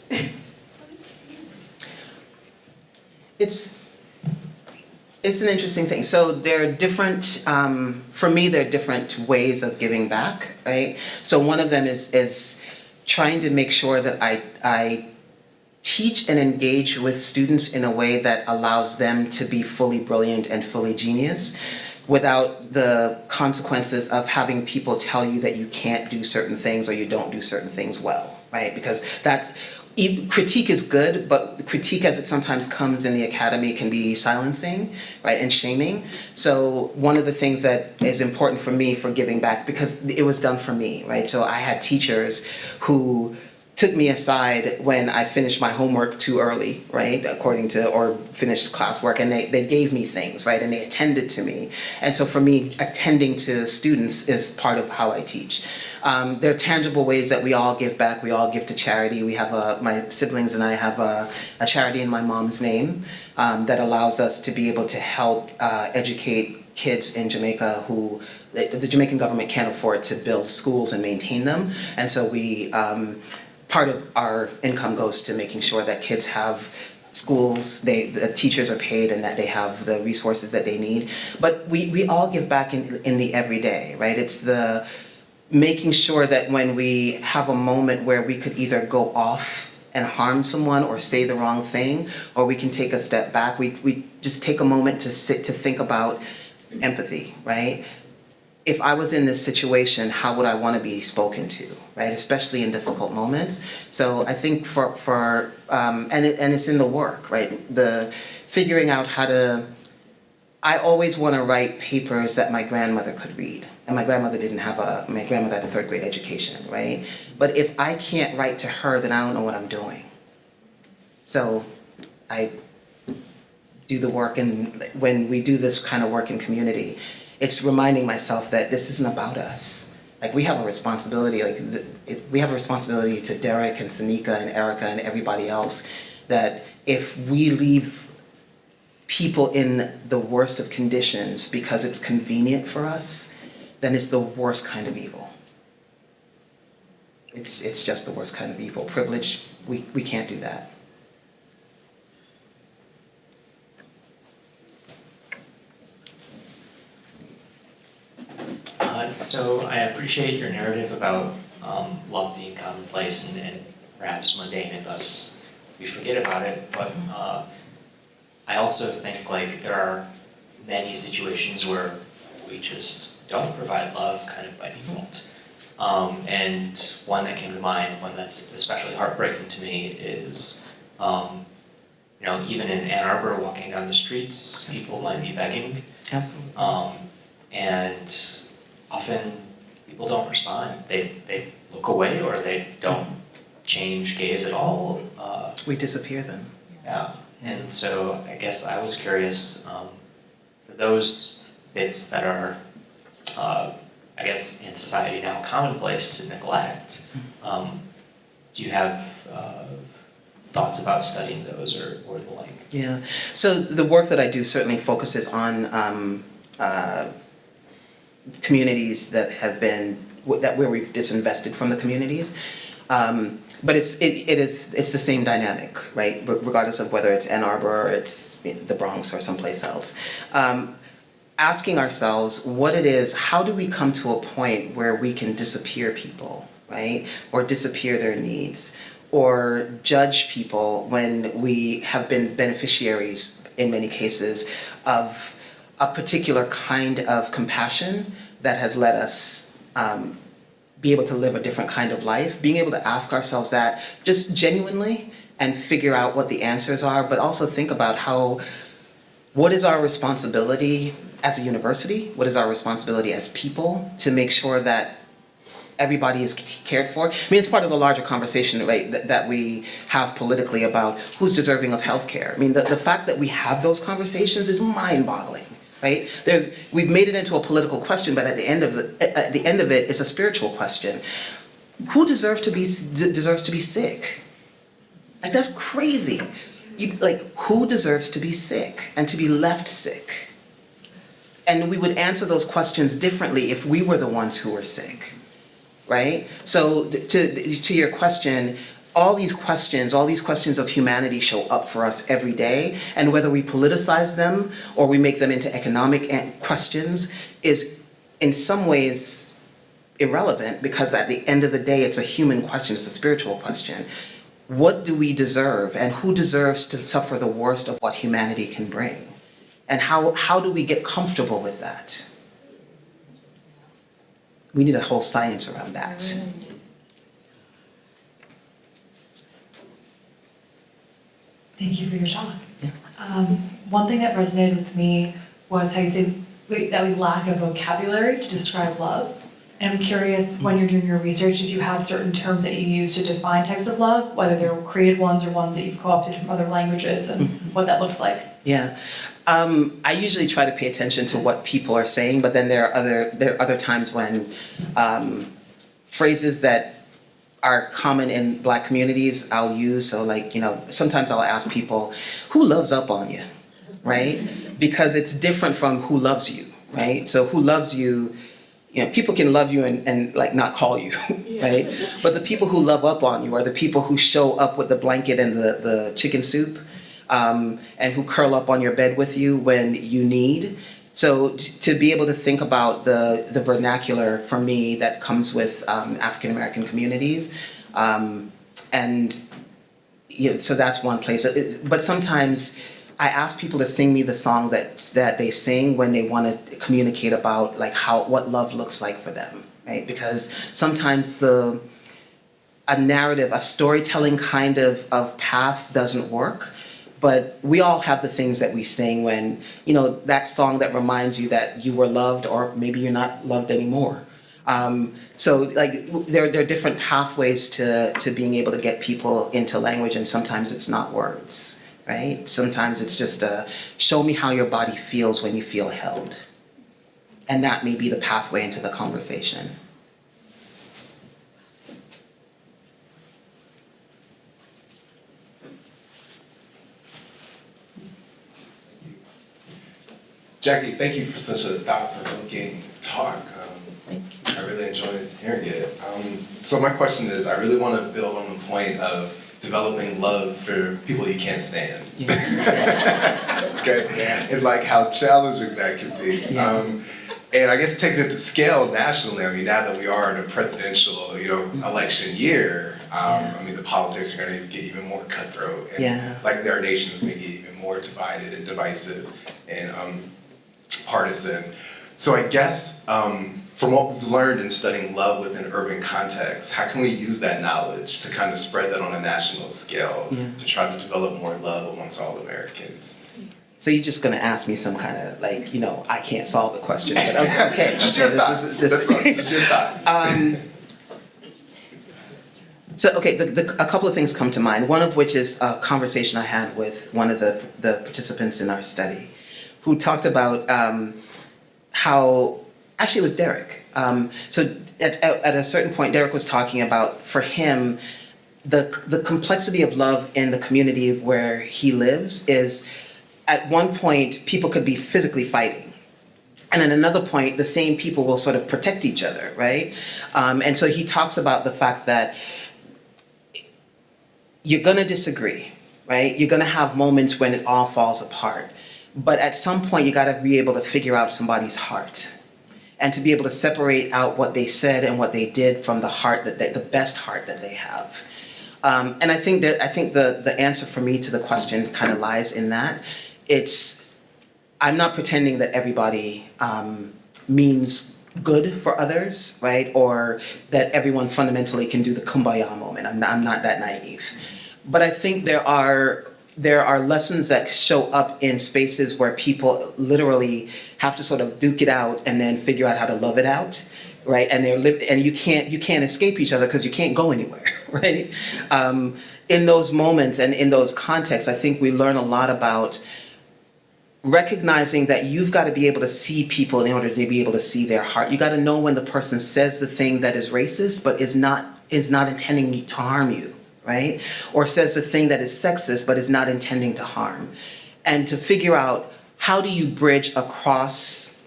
It's an interesting thing. So there are different, for me, there are different ways of giving back, right? So one of them is trying to make sure that I teach and engage with students in a way that allows them to be fully brilliant and fully genius without the consequences of having people tell you that you can't do certain things or you don't do certain things well, right? Because critique is good, but the critique as it sometimes comes in the academy can be silencing, right, and shaming. So one of the things that is important for me for giving back, because it was done for me, right? So I had teachers who took me aside when I finished my homework too early, right, or finished classwork, and they gave me things, right, and they attended to me. And so for me, attending to students is part of how I teach. There are tangible ways that we all give back. We all give to charity. We have my siblings and I have a charity in my mom's name that allows us to be able to help educate kids in Jamaica who the Jamaican government can't afford to build schools and maintain them. And so we, part of our income goes to making sure that kids have schools, the teachers are paid, and that they have the resources that they need. But we all give back in the everyday, right? It's the making sure that when we have a moment where we could either go off and harm someone or say the wrong thing, or we can take a step back, we just take a moment to think about empathy, right? If I was in this situation, how would I want to be spoken to, right? Especially in difficult moments. So I think and it's in the work, right? The figuring out how to, I always want to write papers that my grandmother could read. And my grandmother my grandmother had a 3rd grade education, right? But if I can't write to her, then I don't know what I'm doing. So I do the work, and when we do this kind of work in community, it's reminding myself that this isn't about us. Like, we have a responsibility, we have a responsibility to Derek and Sanika and Erika and everybody else, that if we leave people in the worst of conditions because it's convenient for us, then it's the worst kind of evil. It's just the worst kind of evil. Privilege, we can't do that. So I appreciate your narrative about love being commonplace and perhaps mundane, and thus we forget about it. But I also think like there are many situations where we just don't provide love kind of by default. And one that came to mind, one that's especially heartbreaking to me is, you know, even in Ann Arbor, walking down the streets, people might be begging. Absolutely. And often people don't respond. They look away or they don't change gaze at all. We disappear then. Yeah. And so I guess I was curious, for those bits that are, I guess in society now commonplace to neglect, do you have thoughts about studying those or the like? Yeah. So the work that I do certainly focuses on communities that have been where we've disinvested from the communities. But it's the same dynamic, right? Regardless of whether it's Ann Arbor or it's the Bronx or someplace else. Asking ourselves what it is, how do we come to a point where we can disappear people, right? Or disappear their needs, or judge people when we have been beneficiaries, in many cases, of a particular kind of compassion that has let us be able to live a different kind of life, being able to ask ourselves that just genuinely and figure out what the answers are, but also think about what is our responsibility as a university, what is our responsibility as people to make sure that everybody is cared for. I mean, it's part of the larger conversation, right, that we have politically about who's deserving of healthcare. I mean, the fact that we have those conversations is mind-boggling. Right? We've made it into a political question, but at the end of it, it's a spiritual question. Who deserves to be sick? Like, that's crazy. Who deserves to be sick and to be left sick? And we would answer those questions differently if we were the ones who were sick, right? So to your question, all these questions of humanity show up for us every day, and whether we politicize them or we make them into economic questions is in some ways irrelevant, because at the end of the day, it's a human question, it's a spiritual question. What do we deserve, and who deserves to suffer the worst of what humanity can bring? And how do we get comfortable with that? We need a whole science around that. Thank you for your talk. Yeah. One thing that resonated with me was how you said that we lack a vocabulary to describe love. And I'm curious, when you're doing your research, if you have certain terms that you use to define types of love, whether they're created ones or ones that you've co-opted from other languages, and what that looks like. Yeah. I usually try to pay attention to what people are saying, but then there are other times when phrases that are common in Black communities I'll use. So sometimes I'll ask people, who loves up on you, right? Because it's different from who loves you, right? So who loves you, people can love you and not call you, right? But the people who love up on you are the people who show up with the blanket and the chicken soup, and who curl up on your bed with you when you need. So to be able to think about the vernacular for me that comes with African American communities, so that's one place. But sometimes I ask people to sing me the song that they sing when they want to communicate about what love looks like for them, right? Because sometimes a narrative, a storytelling kind of path doesn't work. But we all have the things that we sing when, that song that reminds you that you were loved, or maybe you're not loved anymore. So there are different pathways to being able to get people into language, and sometimes it's not words, right? Sometimes it's just show me how your body feels when you feel held. And that may be the pathway into the conversation. Jacquie, thank you for such a thought-provoking talk. Thank you. I really enjoyed hearing it. So my question is, I really want to build on the point of developing love for people you can't stand. Yes. Okay? Yes. And how challenging that can be. Yeah. And I guess taking it to scale nationally, I mean, now that we are in a presidential, election year, I mean, the politics are going to get even more cutthroat, and like our nation is going to get even more divided and divisive and partisan. So I guess from what we've learned in studying love within urban contexts, how can we use that knowledge to kind of spread that on a national scale to try to develop more love amongst all Americans? So you're just going to ask me some kind of I can't solve the question, but okay. Just your thoughts. That's right. Just your thoughts. A couple of things come to mind. One of which is a conversation I had with one of the participants in our study, who talked about how, actually it was Derek. So at a certain point, Derek was talking about, for him, the complexity of love in the community where he lives is, at one point, people could be physically fighting. And at another point, the same people will sort of protect each other, right? And so he talks about the fact that you're gonna disagree, right? You're gonna have moments when it all falls apart. But at some point, you gotta be able to figure out somebody's heart, and to be able to separate out what they said and what they did from the heart, the best heart that they have. And I think the answer for me to the question kind of lies in that. I'm not pretending that everybody means good for others, right? Or that everyone fundamentally can do the kumbaya moment. I'm not that naive. But I think there are lessons that show up in spaces where people literally have to sort of duke it out and then figure out how to love it out, right? And you can't escape each other because you can't go anywhere, right? In those moments and in those contexts, I think we learn a lot about recognizing that you've got to be able to see people in order to be able to see their heart. You got to know when the person says the thing that is racist but is not intending to harm you, right? Or says the thing that is sexist but is not intending to harm. And to figure out, how do you bridge across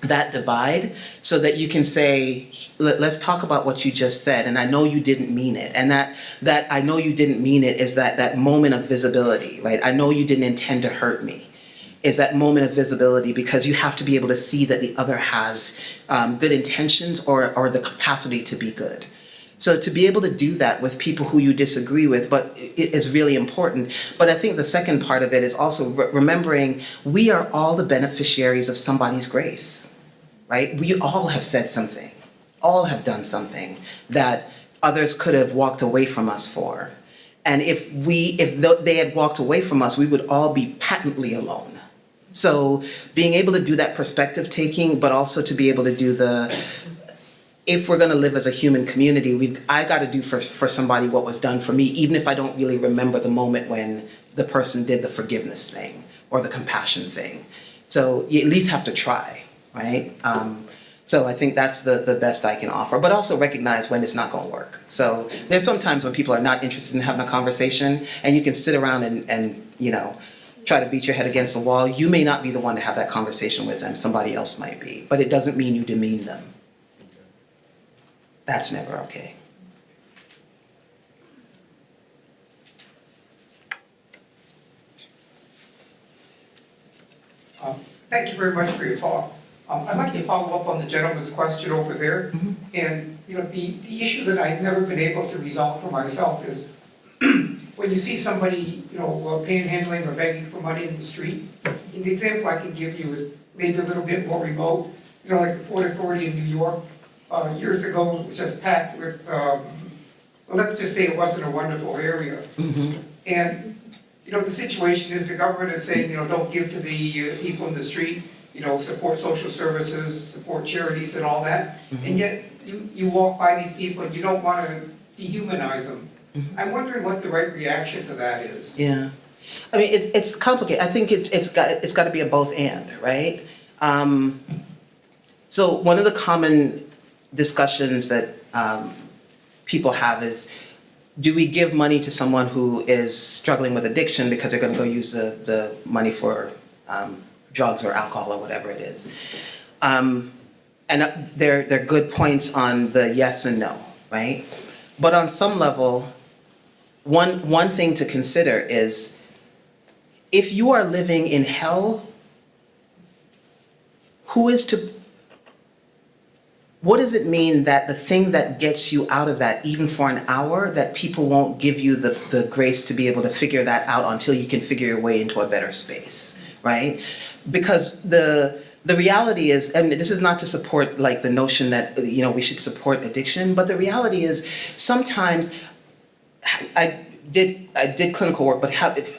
that divide so that you can say, let's talk about what you just said, and I know you didn't mean it. And that I know you didn't mean it is that moment of visibility, right? I know you didn't intend to hurt me. Is that moment of visibility, because you have to be able to see that the other has good intentions or the capacity to be good. So to be able to do that with people who you disagree with, but it is really important. But I think the second part of it is also remembering we are all the beneficiaries of somebody's grace, right? We all have said something, all have done something that others could have walked away from us for. And if they had walked away from us, we would all be patently alone. So being able to do that perspective taking, but also to be able to do if we're going to live as a human community, I got to do for somebody what was done for me, even if I don't really remember the moment when the person did the forgiveness thing or the compassion thing. So you at least have to try, right? So I think that's the best I can offer, but also recognize when it's not going to work. So there's some times when people are not interested in having a conversation, and you can sit around and try to beat your head against the wall. You may not be the one to have that conversation with them. Somebody else might be, but it doesn't mean you demean them. That's never okay. Thank you very much for your talk. I'd like to follow up on the gentleman's question over there. Mm-hmm. And the issue that I've never been able to resolve for myself is when you see somebody panhandling or begging for money in the street. And the example I can give you is maybe a little bit more remote. Like the Port Authority in New York years ago was just packed with. Let's just say it wasn't a wonderful area. Mm-hmm. And the situation is the government is saying, don't give to the people in the street, support social services, support charities and all that. Mm-hmm. And yet you walk by these people and you don't want to dehumanize them. Mm-hmm. I'm wondering what the right reaction to that is. Yeah. I mean, it's complicated. I think it's got to be a both and, right? So one of the common discussions that people have is, do we give money to someone who is struggling with addiction because they're going to go use the money for drugs or alcohol or whatever it is? And there are good points on the yes and no, right? But on some level, one thing to consider is, if you are living in hell, who is to what does it mean that the thing that gets you out of that, even for an hour, that people won't give you the grace to be able to figure that out until you can figure your way into a better space, right? Because the reality is, and this is not to support like the notion that, you know, we should support addiction, but the reality is sometimes I did clinical work, but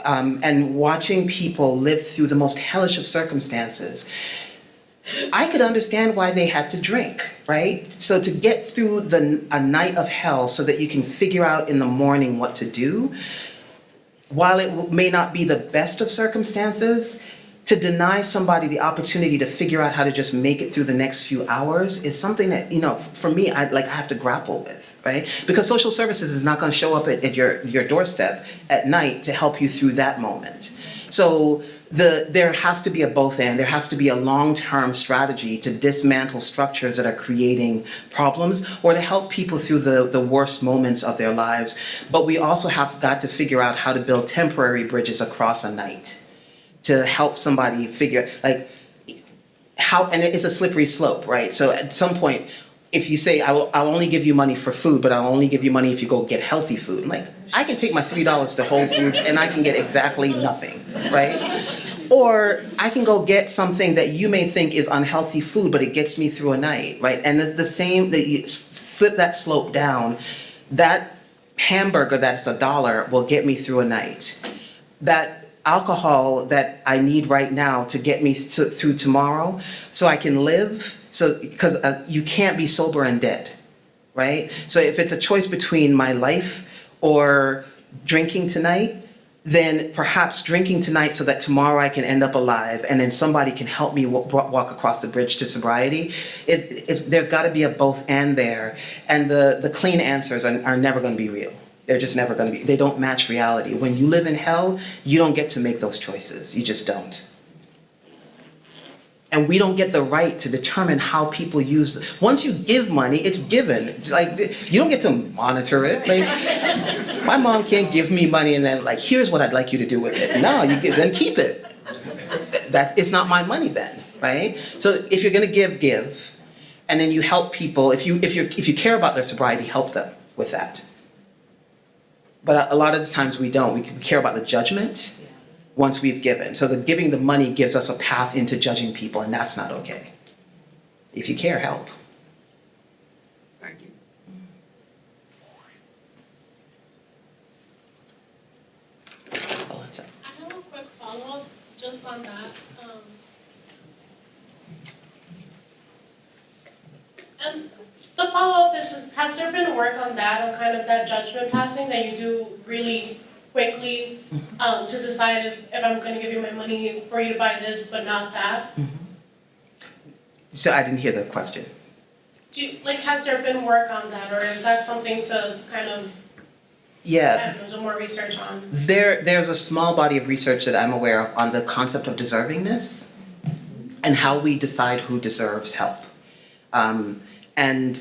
and watching people live through the most hellish of circumstances, I could understand why they had to drink, right? So to get through a night of hell so that you can figure out in the morning what to do, while it may not be the best of circumstances, to deny somebody the opportunity to figure out how to just make it through the next few hours is something that, you know, for me, I have to grapple with, right? Because social services is not going to show up at your doorstep at night to help you through that moment. So there has to be a both and. There has to be a long-term strategy to dismantle structures that are creating problems or to help people through the worst moments of their lives. But we also have got to figure out how to build temporary bridges across a night to help somebody figure, like, how, and it's a slippery slope, right? So at some point, if you say, I'll only give you money for food, but I'll only give you money if you go get healthy food. I'm like, I can take my $3 to Whole Foods and I can get exactly nothing, right? Or I can go get something that you may think is unhealthy food, but it gets me through a night, right? And it's the same, that you slip that slope down, that hamburger that's $1 will get me through a night. That alcohol that I need right now to get me through tomorrow so I can live, so because you can't be sober and dead, right? So if it's a choice between my life or drinking tonight, then perhaps drinking tonight so that tomorrow I can end up alive and then somebody can help me walk across the bridge to sobriety. There's got to be a both and there. And the clean answers are never going to be real. They're just never going to be, they don't match reality. When you live in hell, you don't get to make those choices. You just don't. And we don't get the right to determine how people use it. Once you give money, it's given. It's like, you don't get to monitor it. Like, my mom can't give me money and then like, here's what I'd like you to do with it. No, you then keep it. It's not my money then, right? So if you're going to give. And then you help people. If you care about their sobriety, help them with that. But a lot of the times we don't. We care about the judgment once we've given. So giving the money gives us a path into judging people, and that's not okay. If you care, help. Thank you. I have a quick follow-up just on that. And the follow-up is just, has there been work on that, on kind of that judgment passing that you do really quickly to decide if I'm going to give you my money for you to buy this but not that? So I didn't hear the question. Has there been work on that, or is that something to kind of, I don't know, do more research on? There's a small body of research that I'm aware of on the concept of deservingness and how we decide who deserves help. And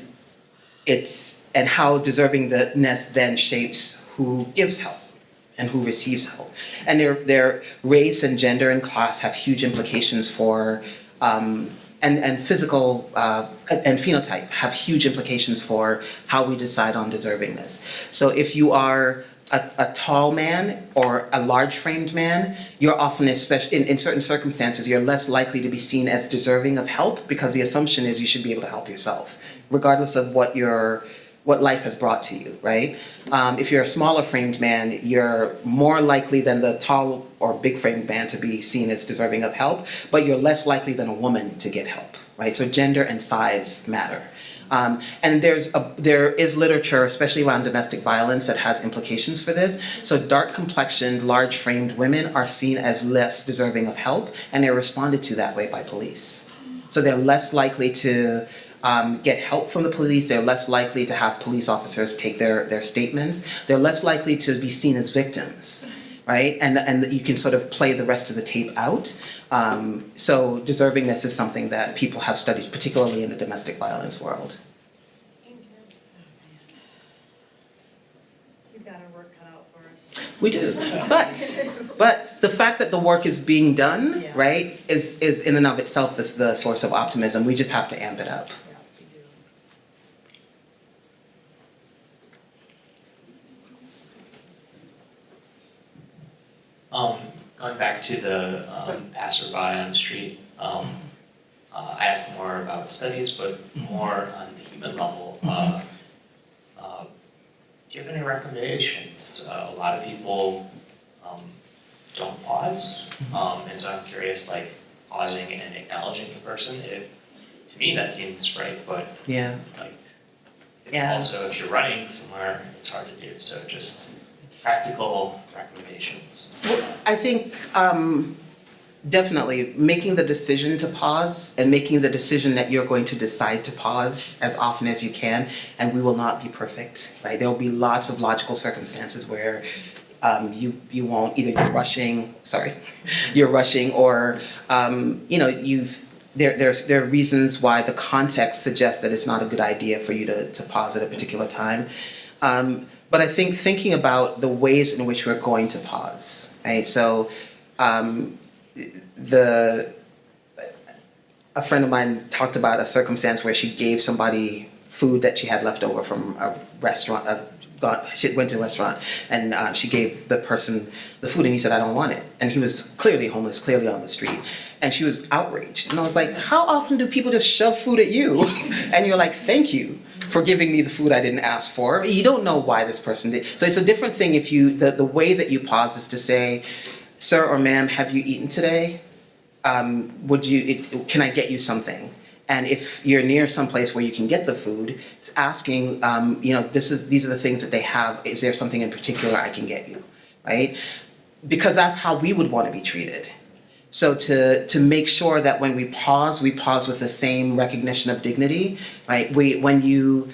how deservingness then shapes who gives help and who receives help. And their race and gender and class have huge implications for, and physical and phenotype have huge implications for how we decide on deservingness. So if you are a tall man or a large-framed man, you're often, especially in certain circumstances, you're less likely to be seen as deserving of help because the assumption is you should be able to help yourself, regardless of what life has brought to you, right? If you're a smaller-framed man, you're more likely than the tall or big-framed man to be seen as deserving of help, but you're less likely than a woman to get help, right? So gender and size matter. And there is literature, especially around domestic violence, that has implications for this. So dark-complexioned, large-framed women are seen as less deserving of help, and they're responded to that way by police. So they're less likely to get help from the police. They're less likely to have police officers take their statements. They're less likely to be seen as victims, right? And you can sort of play the rest of the tape out. So deservingness is something that people have studied, particularly in the domestic violence world. Thank you. You've got our work cut out for us. We do, but the fact that the work is being done, right, is in and of itself the source of optimism. We just have to amp it up. Going back to the passerby on the street, I asked more about studies, but more on the human level. Do you have any recommendations? A lot of people don't pause, and so I'm curious, like pausing and acknowledging the person. To me, that seems right, but like it's also if you're running somewhere, it's hard to do. So just practical recommendations. I think definitely making the decision to pause and making the decision that you're going to decide to pause as often as you can, and we will not be perfect, right? There will be lots of logical circumstances where you won't, either you're rushing or, there are reasons why the context suggests that it's not a good idea for you to pause at a particular time. But I think thinking about the ways in which we're going to pause, right? So a friend of mine talked about a circumstance where she gave somebody food that she had left over from a restaurant, she went to a restaurant, and she gave the person the food, and he said, I don't want it. And he was clearly homeless, clearly on the street. And she was outraged. And I was like, how often do people just shove food at you? And you're like, thank you for giving me the food I didn't ask for. You don't know why this person did. So it's a different thing if the way that you pause is to say, sir or ma'am, have you eaten today? Can I get you something? And if you're near someplace where you can get the food, asking, these are the things that they have. Is there something in particular I can get you, right? Because that's how we would want to be treated. So to make sure that when we pause with the same recognition of dignity, right? When you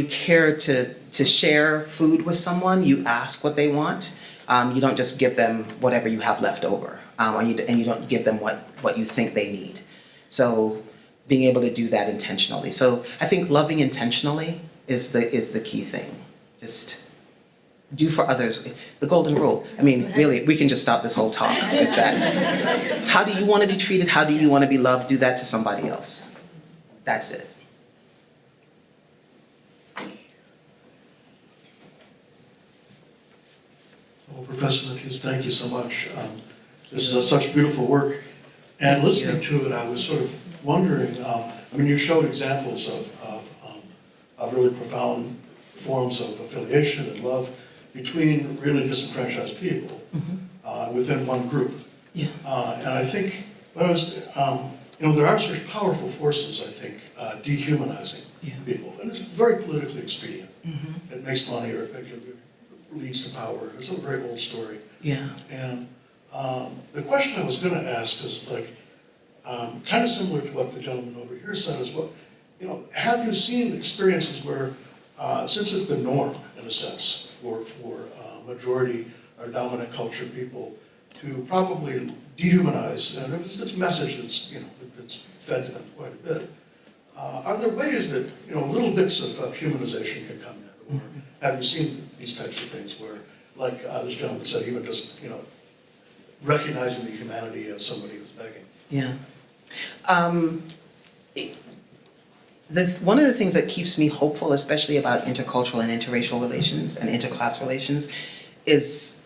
care to share food with someone, you ask what they want. You don't just give them whatever you have left over, and you don't give them what you think they need. So being able to do that intentionally. So I think loving intentionally is the key thing. Just do for others. The golden rule. I mean, really, we can just stop this whole talk with that. How do you want to be treated? How do you want to be loved? Do that to somebody else. That's it. Well, Professor Mattis, thank you so much. This is such beautiful work. And listening to it, I was sort of wondering, you showed examples of really profound forms of affiliation and love between really disenfranchised people within one group. Yeah. And I think, there are such powerful forces, I think, dehumanizing people. And it's very politically expedient. It makes money or it leads to power. It's a very old story. Yeah. And the question I was going to ask is kind of similar to what the gentleman over here said is have you seen experiences where, since it's the norm in a sense for majority or dominant culture people to probably dehumanize, and it's a message that's fed to them quite a bit. Are there ways that little bits of humanization can come in, or have you seen these types of things where, like this gentleman said, even just recognizing the humanity of somebody who's begging? Yeah. One of the things that keeps me hopeful, especially about intercultural and interracial relations and interclass relations, is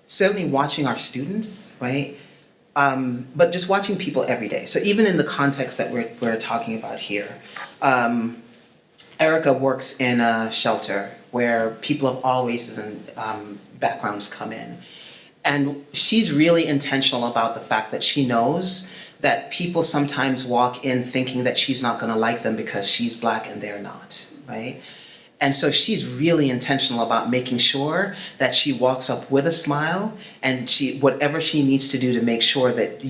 certainly watching our students, right? But just watching people every day. So even in the context that we're talking about here, Erika works in a shelter where people of all races and backgrounds come in. And she's really intentional about the fact that she knows that people sometimes walk in thinking that she's not going to like them because she's Black and they're not, right? And so she's really intentional about making sure that she walks up with a smile and whatever she needs to do to make sure that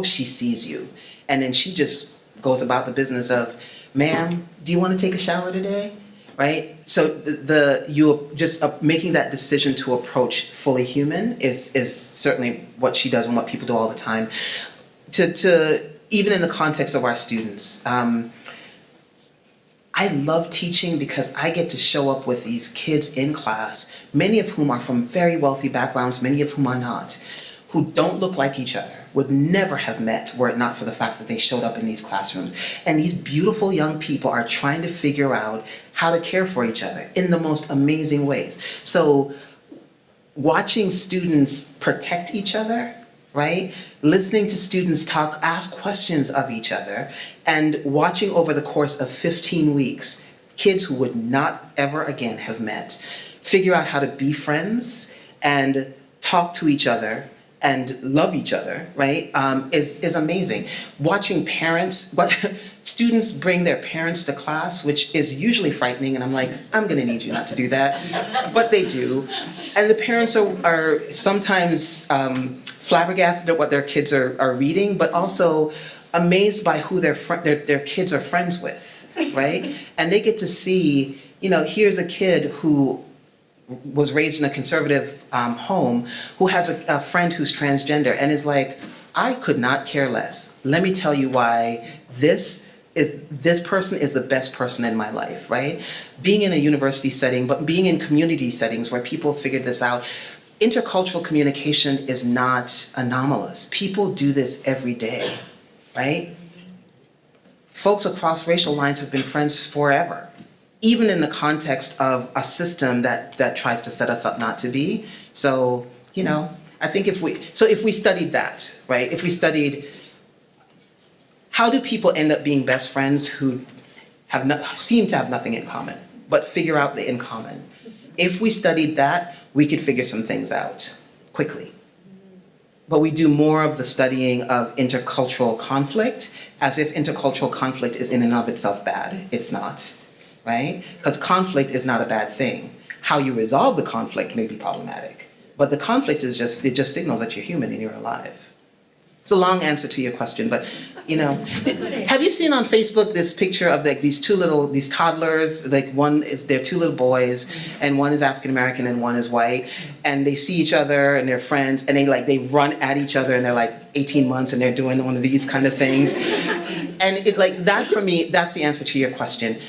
she sees you. And then she just goes about the business of, ma'am, do you want to take a shower today? Right? So you just making that decision to approach fully human is certainly what she does and what people do all the time. To even in the context of our students, I love teaching because I get to show up with these kids in class, many of whom are from very wealthy backgrounds, many of whom are not, who don't look like each other, would never have met were it not for the fact that they showed up in these classrooms. And these beautiful young people are trying to figure out how to care for each other in the most amazing ways. So watching students protect each other, right? Listening to students talk, ask questions of each other, and watching over the course of 15 weeks, kids who would not ever again have met, figure out how to be friends and talk to each other and love each other, right, is amazing. Watching parents, students bring their parents to class, which is usually frightening, and I'm like, I'm gonna need you not to do that, but they do. And the parents are sometimes flabbergasted at what their kids are reading, but also amazed by who their kids are friends with, right? And they get to see, here's a kid who was raised in a conservative home, who has a friend who's transgender and is like, I could not care less. Let me tell you why this person is the best person in my life, right? Being in a university setting, but being in community settings where people figured this out, intercultural communication is not anomalous. People do this every day, right? Folks across racial lines have been friends forever, even in the context of a system that tries to set us up not to be. So, I think if we studied that, right? If we studied how do people end up being best friends who seem to have nothing in common, but figure out the in common. If we studied that, we could figure some things out quickly. But we do more of the studying of intercultural conflict as if intercultural conflict is in and of itself bad. It's not. Right? Because conflict is not a bad thing. How you resolve the conflict may be problematic, but the conflict it just signals that you're human and you're alive. It's a long answer to your question, but have you seen on Facebook this picture of these toddlers? They're two little boys, and one is African American and one is white, and they see each other and they're friends, and they run at each other, and they're like 18 months, and they're doing one of these kind of things, and that for me, that's the answer to your question.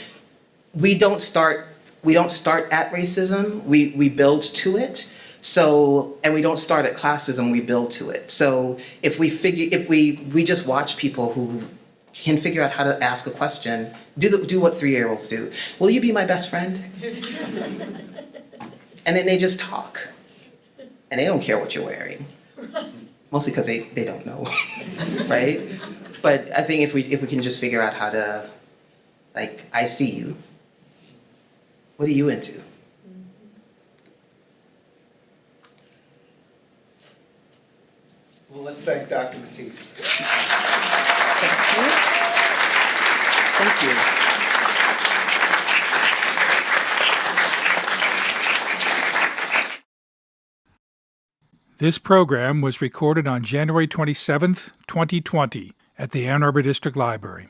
We don't start at racism, we build to it. So, and we don't start at classism, we build to it. So if we just watch people who can figure out how to ask a question, do what 3-year-olds do. Will you be my best friend? And then they just talk. And they don't care what you're wearing. Mostly because they don't know, right? But I think if we can just figure out how to, I see you. What are you into? Well, let's thank Dr. Mattis. Thank you. This program was recorded on January 27th, 2020 at the Ann Arbor District Library.